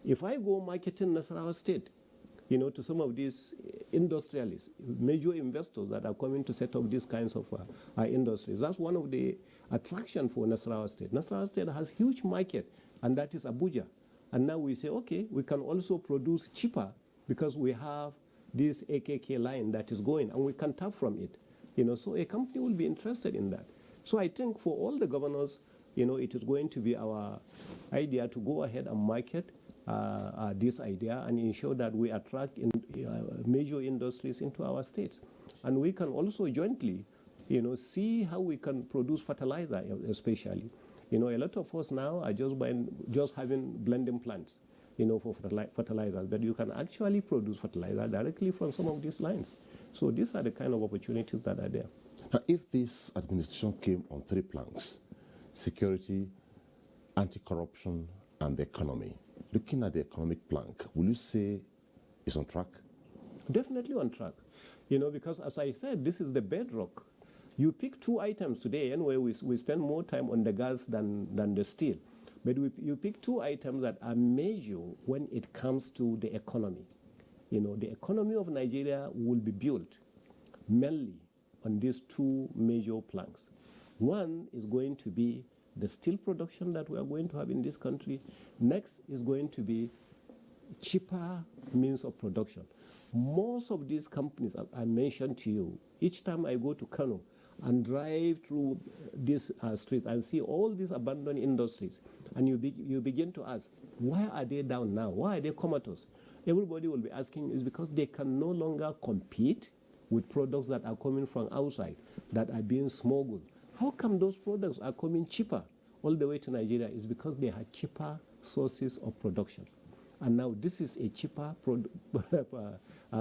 Speaker 8: If I go marketing Nasarawa State, to some of these industrialists, major investors that are coming to set up these kinds of industries, that's one of the attractions for Nasarawa State. Nasarawa State has huge market, and that is Abuja. And now we say, okay, we can also produce cheaper because we have this AKK line that is going, and we can tap from it. So a company will be interested in that. So I think for all the governors, it is going to be our idea to go ahead and market this idea and ensure that we attract major industries into our states. And we can also jointly, see how we can produce fertilizer, especially. A lot of us now are just having blending plants, for fertilizers, but you can actually produce fertilizer directly from some of these lines. So these are the kind of opportunities that are there.
Speaker 2: Now, if this administration came on 3 planks, security, anti-corruption, and the economy, looking at the economic plank, will you say it's on track?
Speaker 8: Definitely on track. Because as I said, this is the bedrock. You pick 2 items today, anyway, we spend more time on the gas than the steel. But you pick 2 items that are major when it comes to the economy. The economy of Nigeria will be built mainly on these 2 major planks. One is going to be the steel production that we are going to have in this country. Next is going to be cheaper means of production. Most of these companies, as I mentioned to you, each time I go to Kano and drive through these streets and see all these abandoned industries, and you begin to ask, why are they down now? Why are they comatose? Everybody will be asking is because they can no longer compete with products that are coming from outside, that are being smuggled. How come those products are coming cheaper all the way to Nigeria? Is because they had cheaper sources of production. And now this is a cheaper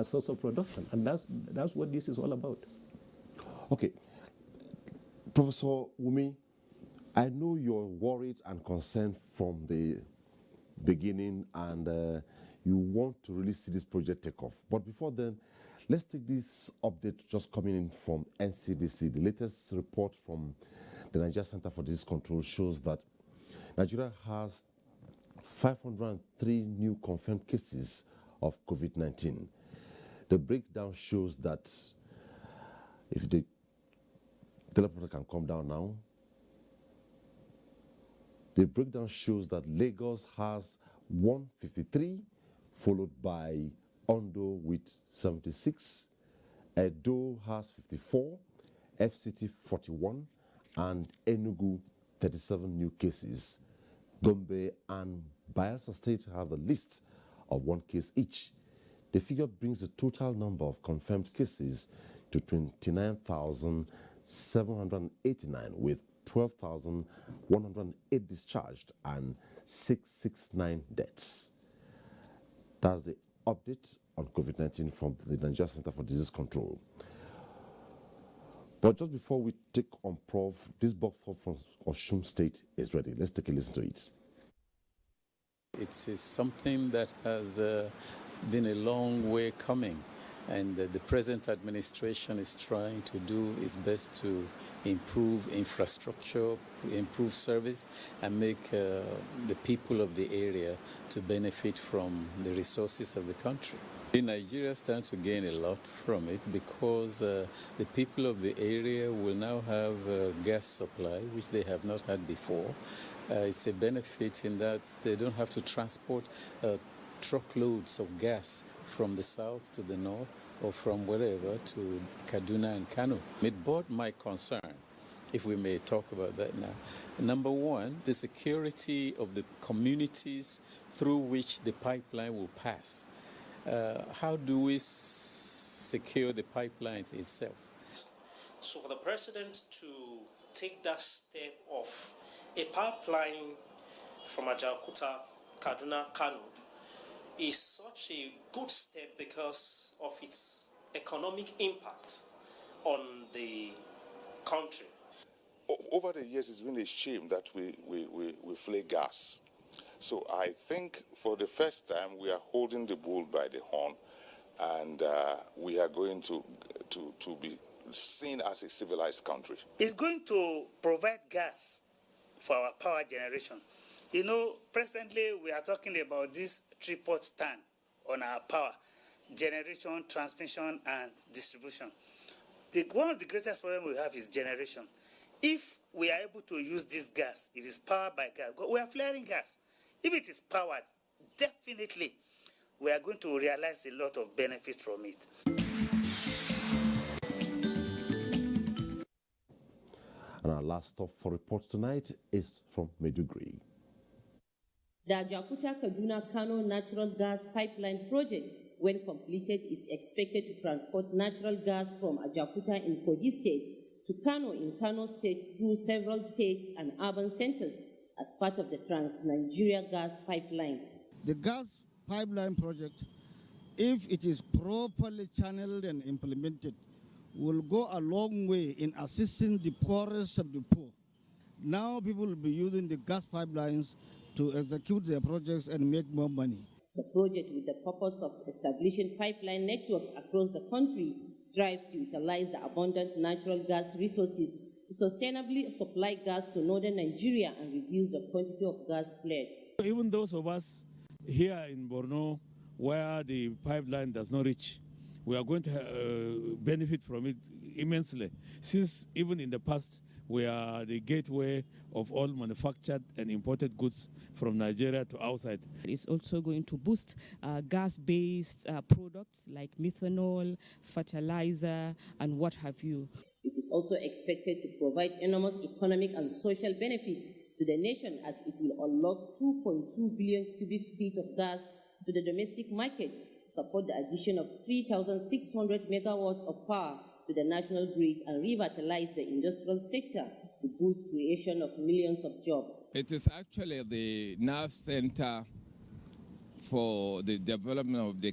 Speaker 8: source of production. And that's what this is all about.
Speaker 2: Okay. Professor Wumi, I know you're worried and concerned from the beginning, and you want to really see this project take off. But before then, let's take this update just coming in from NCDC. The latest report from the Nigeria Center for Disease Control shows that Nigeria has 503 new confirmed cases of COVID-19. The breakdown shows that, if the teleprompter can come down now, the breakdown shows that Lagos has 153, followed by Ondo with 76, Edo has 54, FCT 41, and Enugu 37 new cases. Gombe and Bayelsa State have a list of 1 case each. The figure brings the total number of confirmed cases to 29,789, with 12,108 discharged and 669 deaths. That's the update on COVID-19 from the Nigerian Center for Disease Control. But just before we take on Prof, this box from Osun State is ready. Let's take a listen to it.
Speaker 5: It is something that has been a long way coming, and the present administration is trying to do its best to improve infrastructure, improve service, and make the people of the area to benefit from the resources of the country. Nigeria stands to gain a lot from it because the people of the area will now have gas supply, which they have not had before. It's a benefit in that they don't have to transport truckloads of gas from the south to the north or from wherever to Kaduna and Kano. It brought my concern, if we may talk about that now. Number one, the security of the communities through which the pipeline will pass. How do we secure the pipelines itself?
Speaker 21: So for the president to take that step of a pipeline from Ajaokuta, Kaduna, Kano is such a good step because of its economic impact on the country.
Speaker 22: Over the years, it's been a shame that we flay gas. So I think for the first time, we are holding the bull by the horn, and we are going to be seen as a civilized country.
Speaker 23: It's going to provide gas for our power generation. You know, presently we are talking about this tripod stand on our power generation, transmission, and distribution. One of the greatest problems we have is generation. If we are able to use this gas, if it's powered by gas, we are flaring gas. If it is powered, definitely we are going to realize a lot of benefits from it.
Speaker 2: And our last stop for reports tonight is from Maiduguri.
Speaker 24: The Ajaokuta-Kaduna-Kano natural gas pipeline project, when completed, is expected to transport natural gas from Ajaokuta in Kogi State to Kano in Kano State through several states and urban centers as part of the Trans-Nigeria gas pipeline.
Speaker 25: The gas pipeline project, if it is properly channeled and implemented, will go a long way in assisting the poorest of the poor. Now people will be using the gas pipelines to execute their projects and make more money.
Speaker 24: The project, with the purpose of establishing pipeline networks across the country, strives to utilize the abundant natural gas resources to sustainably supply gas to northern Nigeria and reduce the quantity of gas flared.
Speaker 26: Even those of us here in Borno, where the pipeline does not reach, we are going to benefit from it immensely, since even in the past, we are the gateway of all manufactured and imported goods from Nigeria to outside.
Speaker 28: It's also going to boost gas-based products like methanol, fertilizer, and what have you.
Speaker 24: It is also expected to provide enormous economic and social benefits to the nation, as it will unlock 2.2 billion cubic feet of gas to the domestic market to support the addition of 3,600 megawatts of power to the national grid and revitalize the industrial sector to boost creation of millions of jobs.
Speaker 29: It is actually the nerve center for the development of the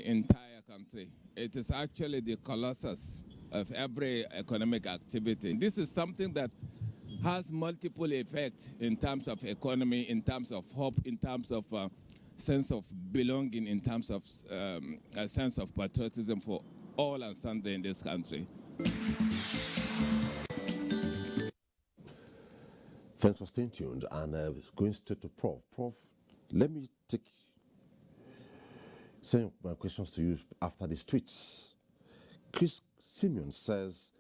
Speaker 29: entire country. It is actually the colossus of every economic activity. This is something that has multiple effects in terms of economy, in terms of hope, in terms of sense of belonging, in terms of a sense of patriotism for all and sundry in this country.
Speaker 2: Thanks for staying tuned, and going straight to Prof. Prof, let me take some my questions to you after these tweets. Chris Simeon says,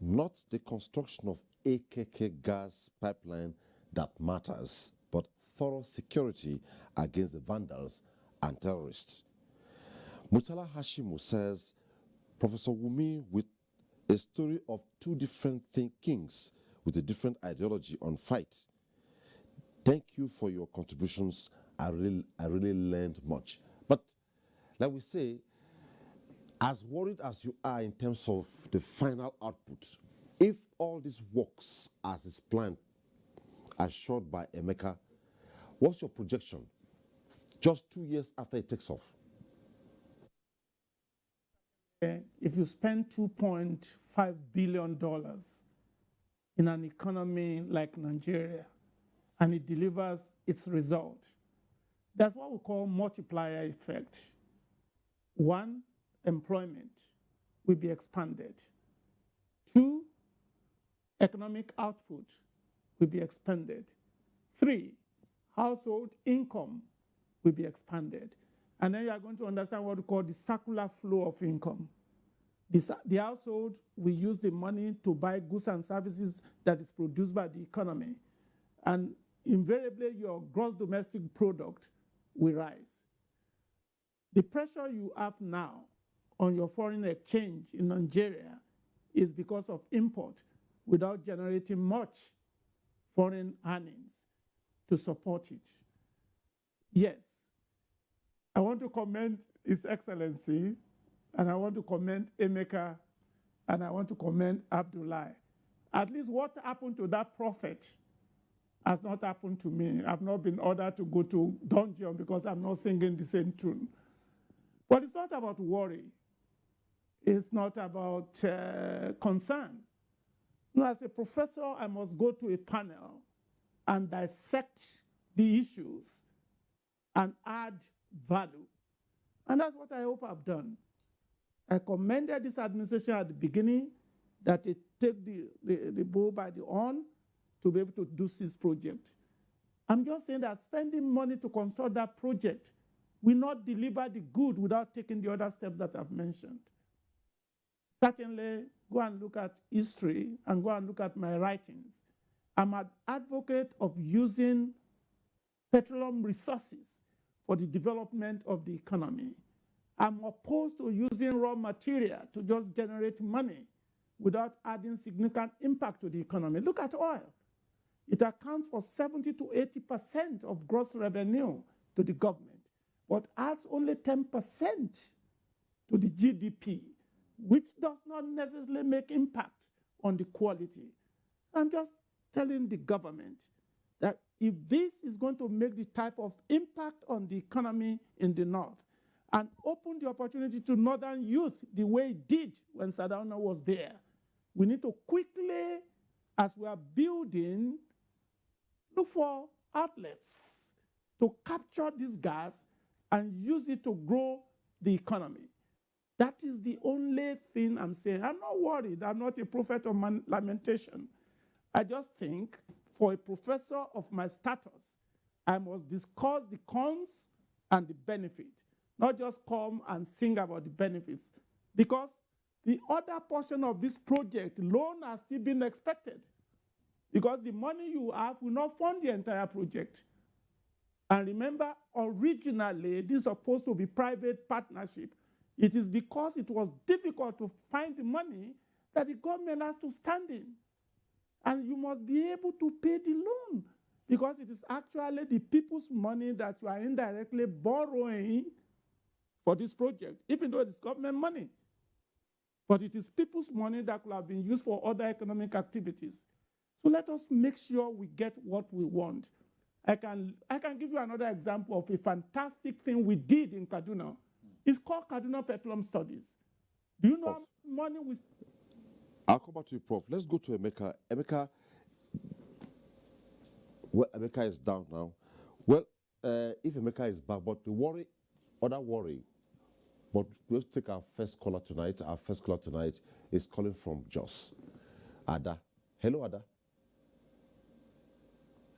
Speaker 2: not the construction of AKK gas pipeline that matters, but thorough security against the vandals and terrorists. Mutala Hashimu says, Professor Wumi, with a story of two different kings with a different ideology on fight. Thank you for your contributions. I really learned much. But like we say, as worried as you are in terms of the final output, if all this works as is planned, as showed by Emeka, what's your projection just 2 years after it takes off?
Speaker 4: If you spend $2.5 billion in an economy like Nigeria and it delivers its result, that's what we call multiplier effect. One, employment will be expanded. Two, economic output will be expanded. Three, household income will be expanded. And then you are going to understand what we call the circular flow of income. The household will use the money to buy goods and services that is produced by the economy. And invariably, your gross domestic product will rise. The pressure you have now on your foreign exchange in Nigeria is because of import without generating much foreign earnings to support it. Yes, I want to commend His Excellency, and I want to commend Emeka, and I want to commend Abdullahi. At least what happened to that prophet has not happened to me. I've not been ordered to go to dungeon because I'm not singing the same tune. But it's not about worry. It's not about concern. No, as a professor, I must go to a panel and dissect the issues and add value. And that's what I hope I've done. I commended this administration at the beginning that it take the bull by the horn to be able to do this project. I'm just saying that spending money to construct that project will not deliver the good without taking the other steps that I've mentioned. Certainly, go and look at history and go and look at my writings. I'm an advocate of using petroleum resources for the development of the economy. I'm opposed to using raw material to just generate money without adding significant impact to the economy. Look at oil. It accounts for 70 to 80% of gross revenue to the government, but adds only 10% to the GDP, which does not necessarily make impact on the quality. I'm just telling the government that if this is going to make the type of impact on the economy in the north and open the opportunity to northern youth the way it did when Sardauna was there, we need to quickly, as we are building, look for outlets to capture this gas and use it to grow the economy. That is the only thing I'm saying. I'm not worried. I'm not a prophet of lamentation. I just think for a professor of my status, I must discuss the cons and the benefit, not just come and sing about the benefits. Because the other portion of this project, loan has still been expected. Because the money you have will not fund the entire project. And remember, originally, this is supposed to be private partnership. It is because it was difficult to find the money that the government has to stand in. And you must be able to pay the loan because it is actually the people's money that you are indirectly borrowing for this project, even though it is government money. But it is people's money that could have been used for other economic activities. So let us make sure we get what we want. I can give you another example of a fantastic thing we did in Kaduna. It's called Kaduna Petroleum Studies. Do you know how much money we...
Speaker 2: I'll come back to you, Prof. Let's go to Emeka. Emeka, well, Emeka is down now. Well, if Emeka is back, but the other worry, but we'll take our first caller tonight. Our first caller tonight is calling from Jos. Ada. Hello, Ada.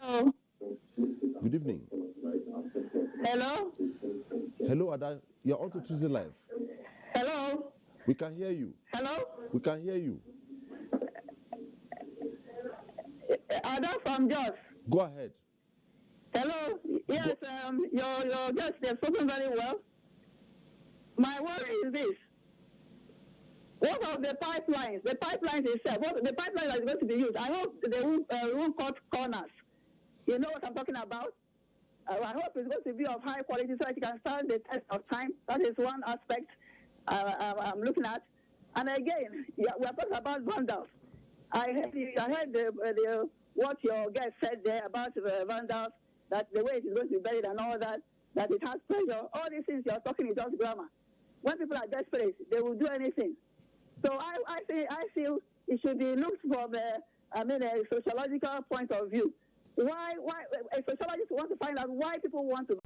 Speaker 7: Hello.
Speaker 2: Good evening.
Speaker 7: Hello.
Speaker 2: Hello, Ada. You're on to Tuesday Live.
Speaker 7: Hello.
Speaker 2: We can hear you.
Speaker 7: Hello.
Speaker 2: We can hear you.
Speaker 7: Ada from Jos.
Speaker 2: Go ahead.
Speaker 7: Hello. Yes, your guests, they've spoken very well. My worry is this. What of the pipelines? The pipelines itself, the pipeline that is going to be used, I hope they won't cut corners. You know what I'm talking about? I hope it's going to be of high quality so that it can stand the test of time. That is one aspect I'm looking at. And again, we are talking about vandals. I heard what your guest said there about vandals, that the way it is going to be buried and all that, that it has pressure. All these things you're talking is just grammar. When people are desperate, they will do anything. So I feel it should be looked from a sociological point of view. Why a sociologist wants to find out why people want to.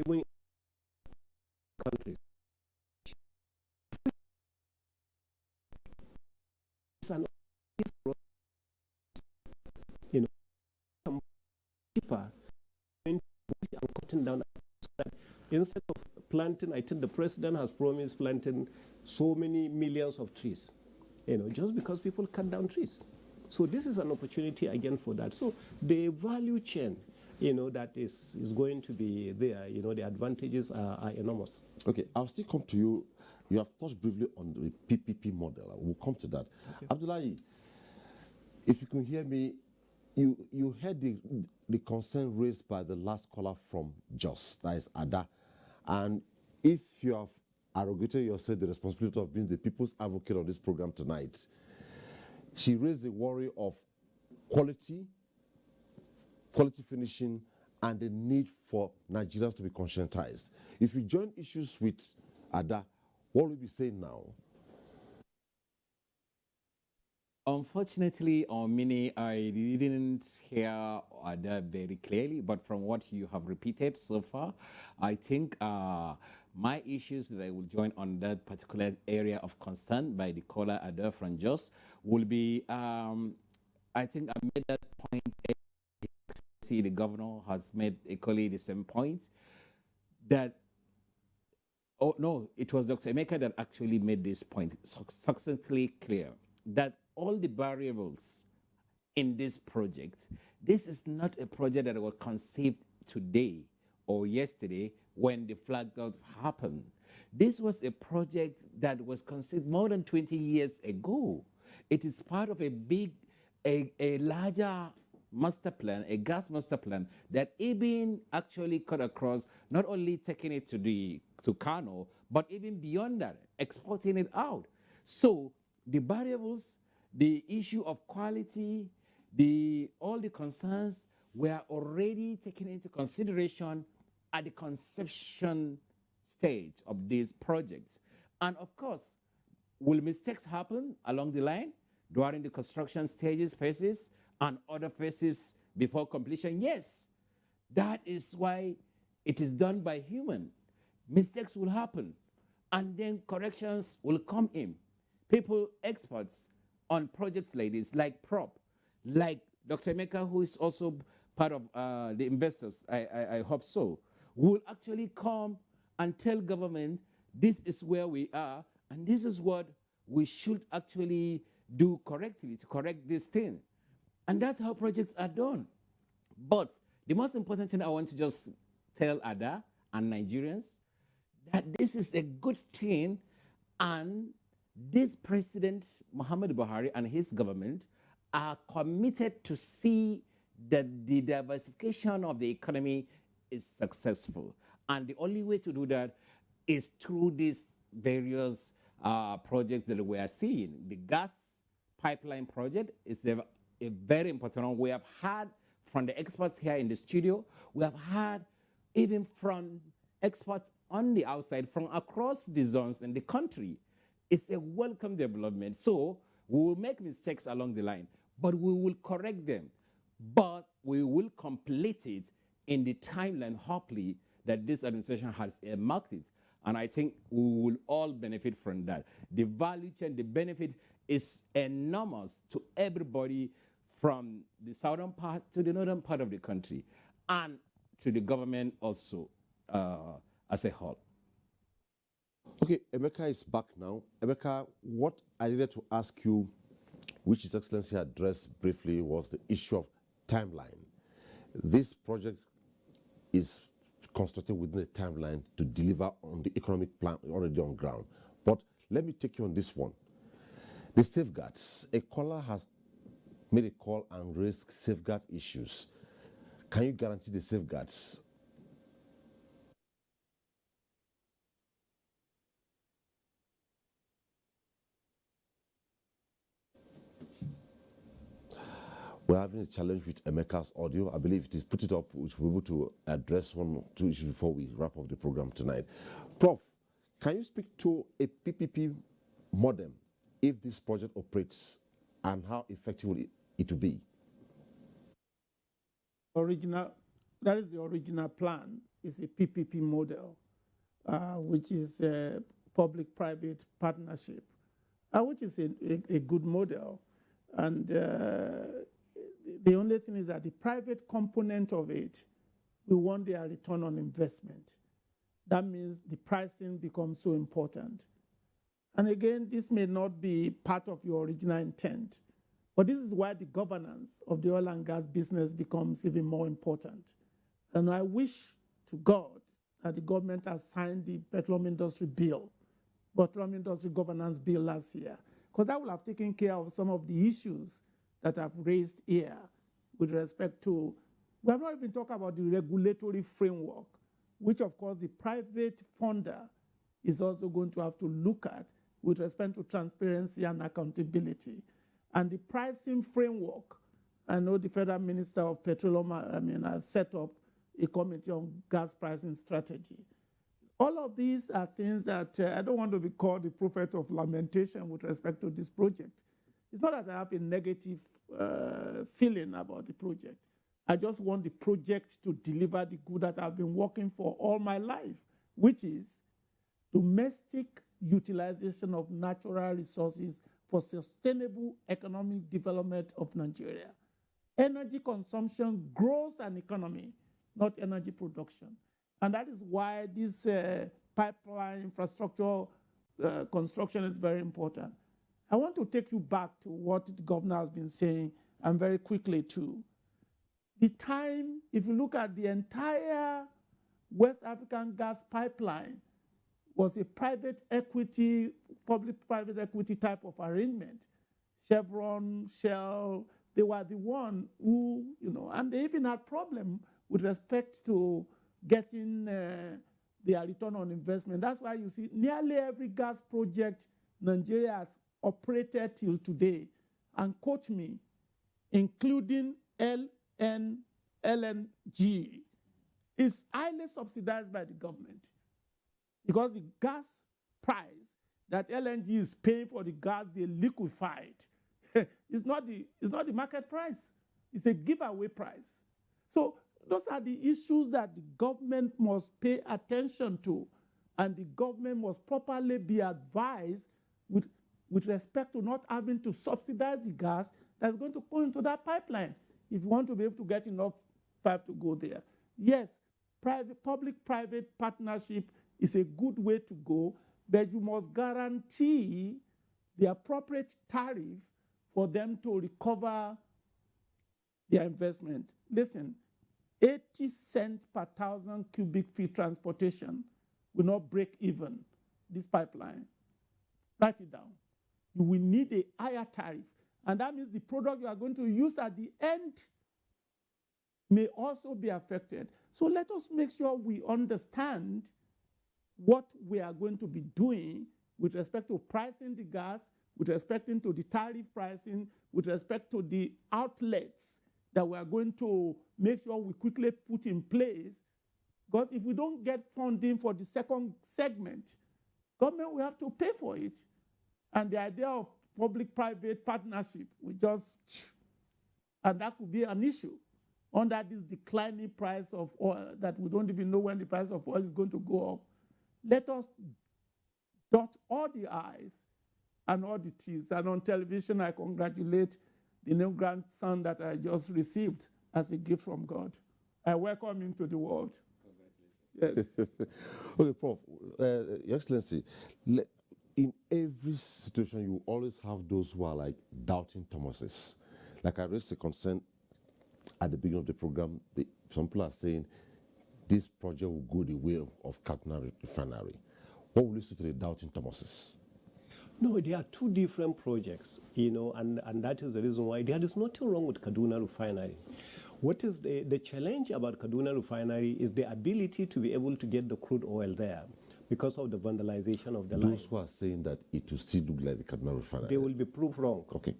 Speaker 8: Even countries. It's an you know, cheaper and cutting down. Instead of planting, I think the president has promised planting so many millions of trees, just because people cut down trees. So this is an opportunity again for that. So the value chain, that is going to be there. The advantages are enormous.
Speaker 2: Okay, I'll still come to you. You have touched briefly on the PPP model. We'll come to that. Okay. Abdullahi, if you can hear me, you heard the concern raised by the last caller from Jos, that is Ada. And if you have arrogated yourself the responsibility of being the people's advocate on this program tonight, she raised the worry of quality finishing, and the need for Nigerians to be conscientized. If you join issues with Ada, what will you be saying now?
Speaker 9: Unfortunately, on Mini, I didn't hear Ada very clearly, but from what you have repeated so far, I think my issues that I will join on that particular area of concern by the caller Ada from Jos will be, I think I made that point. The governor has made equally the same point, that, oh no, it was Dr. Emeka that actually made this point succinctly clear, that all the variables in this project, this is not a project that was conceived today or yesterday when the flag out happened. This was a project that was conceived more than 20 years ago. It is part of a larger master plan, a gas master plan that even actually cut across, not only taking it to Kano, but even beyond that, exporting it out. So the variables, the issue of quality, all the concerns were already taken into consideration at the conception stage of these projects. And of course, will mistakes happen along the line during the construction phases, and other phases before completion? Yes. That is why it is done by human. Mistakes will happen, and then corrections will come in. People, experts on projects like this, like PROP, like Dr. Emeka, who is also part of the investors, I hope so, will actually come and tell government, this is where we are, and this is what we should actually do correctly to correct this thing. And that's how projects are done. But the most important thing I want to just tell Ada and Nigerians, that this is a good thing, and this President Muhammad Buhari and his government are committed to see that the diversification of the economy is successful. And the only way to do that is through these various projects that we are seeing. The gas pipeline project is a very important one. We have had from the experts here in the studio, we have had even from experts on the outside from across the zones in the country. It's a welcome development. So we will make mistakes along the line, but we will correct them. But we will complete it in the timeline, hopefully, that this administration has marked it. And I think we will all benefit from that. The value chain, the benefit is enormous to everybody from the southern part to the northern part of the country, and to the government also as a whole.
Speaker 2: Okay, Emeka is back now. Emeka, what I needed to ask you, which His Excellency addressed briefly, was the issue of timeline. This project is constructed within a timeline to deliver on the economic plan already on ground. But let me take you on this one. The safeguards. A caller has made a call and raised safeguard issues. Can you guarantee the safeguards? We're having a challenge with Emeka's audio. I believe it is put it up, which we'll be able to address one or two issues before we wrap up the program tonight. Prof, can you speak to a PPP modem if this project operates, and how effective it will be?
Speaker 4: That is the original plan. It's a PPP model, which is a public-private partnership, which is a good model. And the only thing is that the private component of it, we want their return on investment. That means the pricing becomes so important. And again, this may not be part of your original intent, but this is why the governance of the oil and gas business becomes even more important. And I wish to God that the government has signed the petroleum industry governance bill last year, because that will have taken care of some of the issues that I've raised here with respect to, we have not even talked about the regulatory framework, which of course the private funder is also going to have to look at with respect to transparency and accountability. And the pricing framework, I know the Federal Minister of Petroleum has set up a committee on gas pricing strategy. All of these are things that I don't want to be called the prophet of lamentation with respect to this project. It's not that I have a negative feeling about the project. I just want the project to deliver the good that I've been working for all my life, which is domestic utilization of natural resources for sustainable economic development of Nigeria. Energy consumption grows an economy, not energy production. And that is why this pipeline infrastructure construction is very important. I want to take you back to what the governor has been saying, and very quickly too. The time, if you look at the entire West African gas pipeline, was a private equity, public-private equity type of arrangement. Chevron, Shell, they were the one who, and they even had problem with respect to getting their return on investment. That's why you see nearly every gas project Nigeria has operated till today, and quote me, including LNG, is highly subsidized by the government, because the gas price that LNG is paying for the gas they liquefied is not the market price. It's a giveaway price. So those are the issues that the government must pay attention to, and the government must properly be advised with respect to not having to subsidize the gas that's going to go into that pipeline if you want to be able to get enough pipe to go there. Yes, public-private partnership is a good way to go, but you must guarantee the appropriate tariff for them to recover their investment. Listen, 80 cents per 1,000 cubic feet transportation will not break even this pipeline. Write it down. You will need a higher tariff. And that means the product you are going to use at the end may also be affected. So let us make sure we understand what we are going to be doing with respect to pricing the gas, with respect to the tariff pricing, with respect to the outlets that we are going to make sure we quickly put in place. Because if we don't get funding for the second segment, government will have to pay for it. And the idea of public-private partnership will just, and that could be an issue under this declining price of oil that we don't even know when the price of oil is going to go up. Let us dot all the I's and all the T's. And on television, I congratulate the new grandson that I just received as a gift from God. I welcome him to the world. Yes.
Speaker 2: Okay, Prof. Your Excellency, in every situation, you always have those who are like doubting Thomases. Like I raised a concern at the beginning of the program. Some people are saying this project will go the way of Kaduna Refinery. What will you say to the doubting Thomases?
Speaker 8: No, there are two different projects, and that is the reason why there is nothing wrong with Kaduna Refinery. What is the challenge about Kaduna Refinery is the ability to be able to get the crude oil there because of the vandalization of the lines.
Speaker 2: Those who are saying that it will still look like the Kaduna Refinery.
Speaker 8: They will be proved wrong.
Speaker 2: Okay.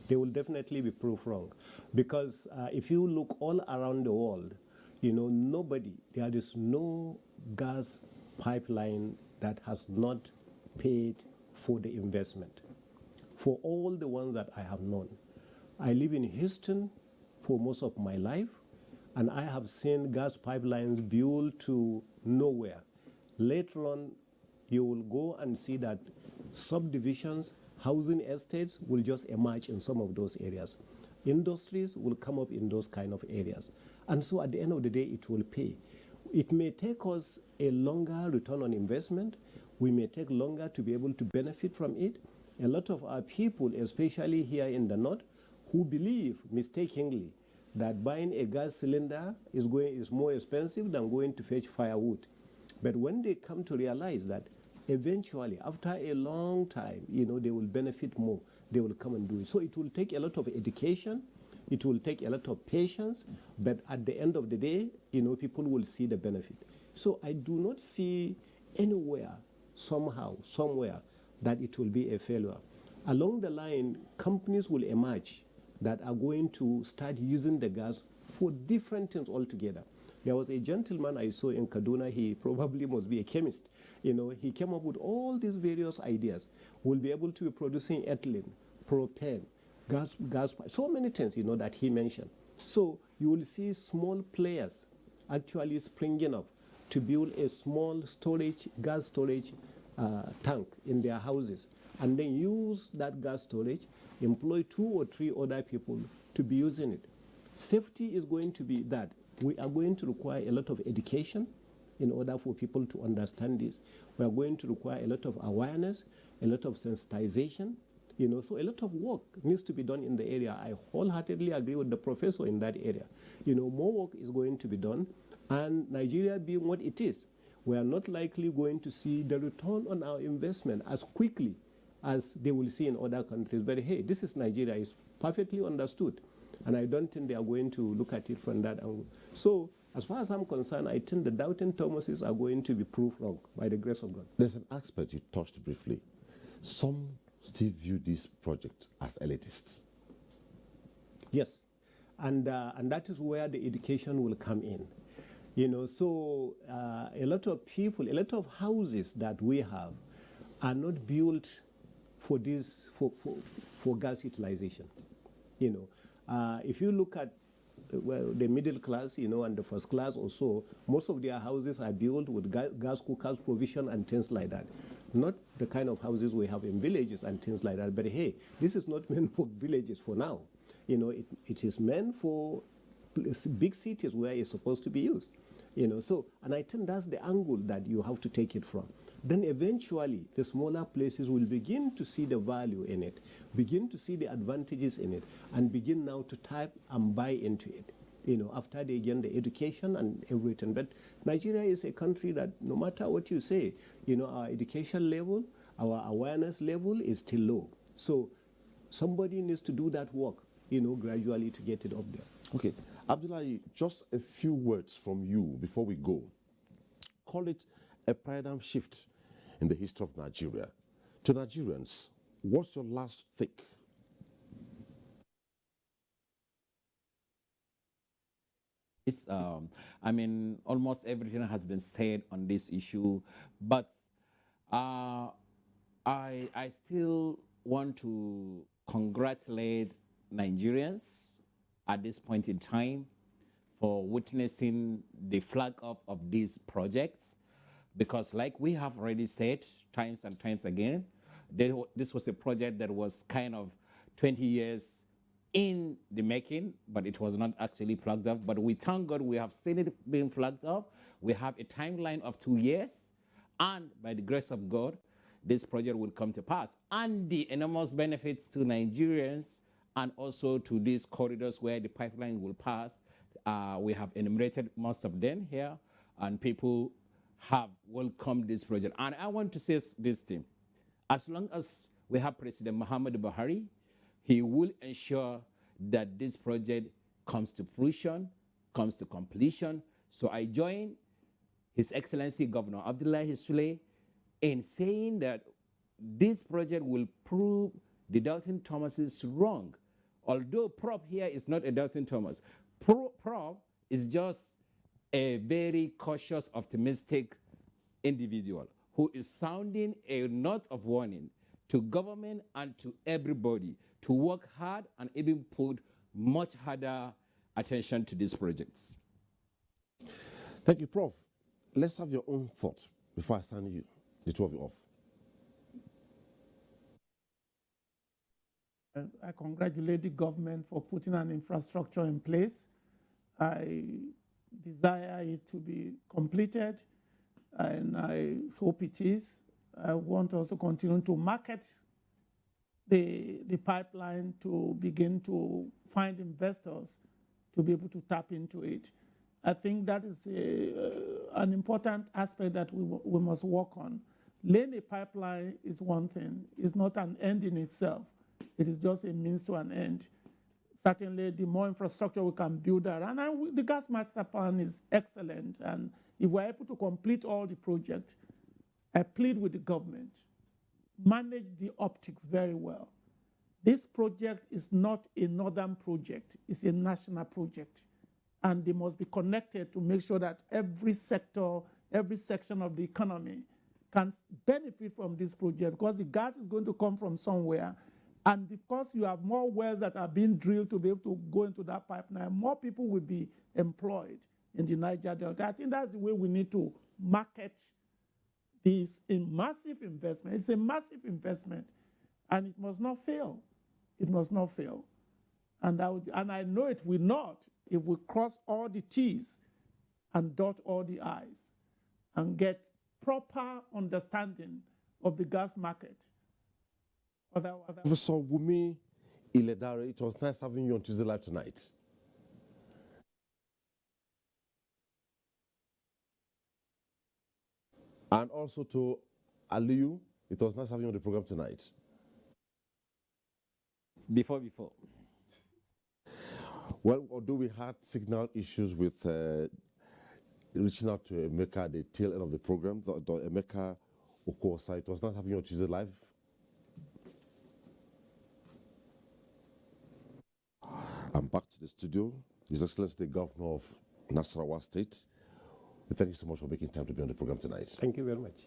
Speaker 8: They will definitely be proved wrong. Because if you look all around the world, there is no gas pipeline that has not paid for the investment. For all the ones that I have known. I live in Houston for most of my life, and I have seen gas pipelines built to nowhere. Later on, you will go and see that subdivisions, housing estates will just emerge in some of those areas. Industries will come up in those kind of areas. And so at the end of the day, it will pay. It may take us a longer return on investment. We may take longer to be able to benefit from it. A lot of our people, especially here in the north, who believe mistakenly that buying a gas cylinder is more expensive than going to fetch firewood. But when they come to realize that eventually, after a long time, they will benefit more, they will come and do it. So it will take a lot of education, it will take a lot of patience, but at the end of the day, people will see the benefit. So I do not see anywhere, somehow, somewhere, that it will be a failure. Along the line, companies will emerge that are going to start using the gas for different things altogether. There was a gentleman I saw in Kaduna, he probably must be a chemist. He came up with all these various ideas. We'll be able to be producing ethylene, propane, gas, so many things, that he mentioned. So you will see small players actually springing up to build a small gas storage tank in their houses, and then use that gas storage, employ 2 or 3 other people to be using it. Safety is going to be that. We are going to require a lot of education in order for people to understand this. We are going to require a lot of awareness, a lot of sensitization, so a lot of work needs to be done in the area. I wholeheartedly agree with the professor in that area. More work is going to be done, and Nigeria being what it is, we are not likely going to see the return on our investment as quickly as they will see in other countries. But hey, this is Nigeria, it's perfectly understood. And I don't think they are going to look at it from that angle. So, as far as I'm concerned, I think the doubting Thomases are going to be proved wrong by the grace of God.
Speaker 2: There's an aspect you touched briefly. Some still view this project as elitists.
Speaker 8: Yes, and that is where the education will come in. A lot of people, a lot of houses that we have are not built for this, for gas utilization. If you look at the middle class, and the first class or so, most of their houses are built with gas cookers provision and things like that. Not the kind of houses we have in villages and things like that. But hey, this is not meant for villages for now. It is meant for big cities where it's supposed to be used. And I think that's the angle that you have to take it from. then eventually the smaller places will begin to see the value in it, begin to see the advantages in it, and begin now to type and buy into it. After they gain the education and everything. But Nigeria is a country that no matter what you say, our education level, our awareness level is still low. So somebody needs to do that work, gradually to get it up there.
Speaker 2: Okay. Abdullahi, just a few words from you before we go. Call it a paradigm shift in the history of Nigeria. To Nigerians, what's your last take?
Speaker 9: It's, almost everything has been said on this issue, but I still want to congratulate Nigerians at this point in time for witnessing the flag up of these projects, because like we have already said times and times again, this was a project that was kind of 20 years in the making, but it was not actually flagged up. But we thank God we have seen it being flagged up. We have a timeline of 2 years, and by the grace of God, this project will come to pass. And the enormous benefits to Nigerians and also to these corridors where the pipeline will pass, we have enumerated most of them here, and people have welcomed this project. And I want to say this thing. As long as we have President Muhammad Buhari, he will ensure that this project comes to fruition, comes to completion. So I join His Excellency Governor Abdullahi Sule in saying that this project will prove the Doubting Thomases wrong. Although Prop here is not a Doubting Thomas. Prop is just a very cautious, optimistic individual who is sounding a note of warning to government and to everybody to work hard and even put much harder attention to these projects.
Speaker 2: Thank you, Prof. Let's have your own thoughts before I sign you, the two of you off.
Speaker 4: I congratulate the government for putting an infrastructure in place. I desire it to be completed, and I hope it is. I want us to continue to market the pipeline, to begin to find investors to be able to tap into it. I think that is an important aspect that we must work on. Laying a pipeline is one thing. It's not an end in itself. It is just a means to an end. Certainly, the more infrastructure we can build around, and the gas master plan is excellent. And if we're able to complete all the projects, I plead with the government, manage the optics very well. This project is not a northern project, it's a national project. And they must be connected to make sure that every sector, every section of the economy can benefit from this project, because the gas is going to come from somewhere. And because you have more wells that are being drilled to be able to go into that pipeline, more people will be employed in the Niger Delta. I think that's the way we need to market this massive investment. It's a massive investment, and it must not fail. It must not fail. And I know it will not if we cross all the T's and dot all the I's and get proper understanding of the gas market.
Speaker 2: Professor Wumi Iledare, it was nice having you on Tuesday Live tonight. And also to Aliyu, it was nice having you on the program tonight.
Speaker 9: Before.
Speaker 2: Well, although we had signal issues with reaching out to Emeka at the tail end of the program, Emeka Okosa, it was nice having you on Tuesday Live. I'm back to the studio. His Excellency the Governor of Nasarawa State. We thank you so much for making time to be on the program tonight.
Speaker 8: Thank you very much.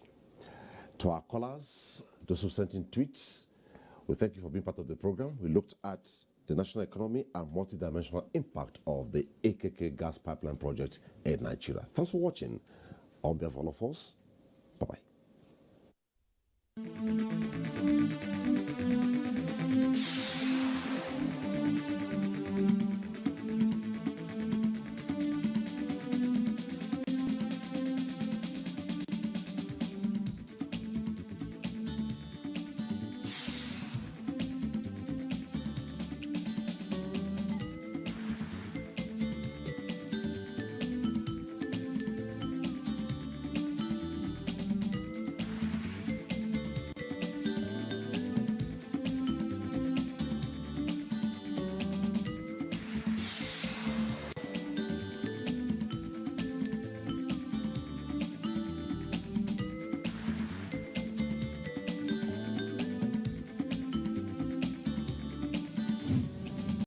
Speaker 2: To our callers, those who sent in tweets, we thank you for being part of the program. We looked at the national economy and multidimensional impact of the AKK gas pipeline project in Nigeria. Thanks for watching. On behalf of all of us, bye-bye.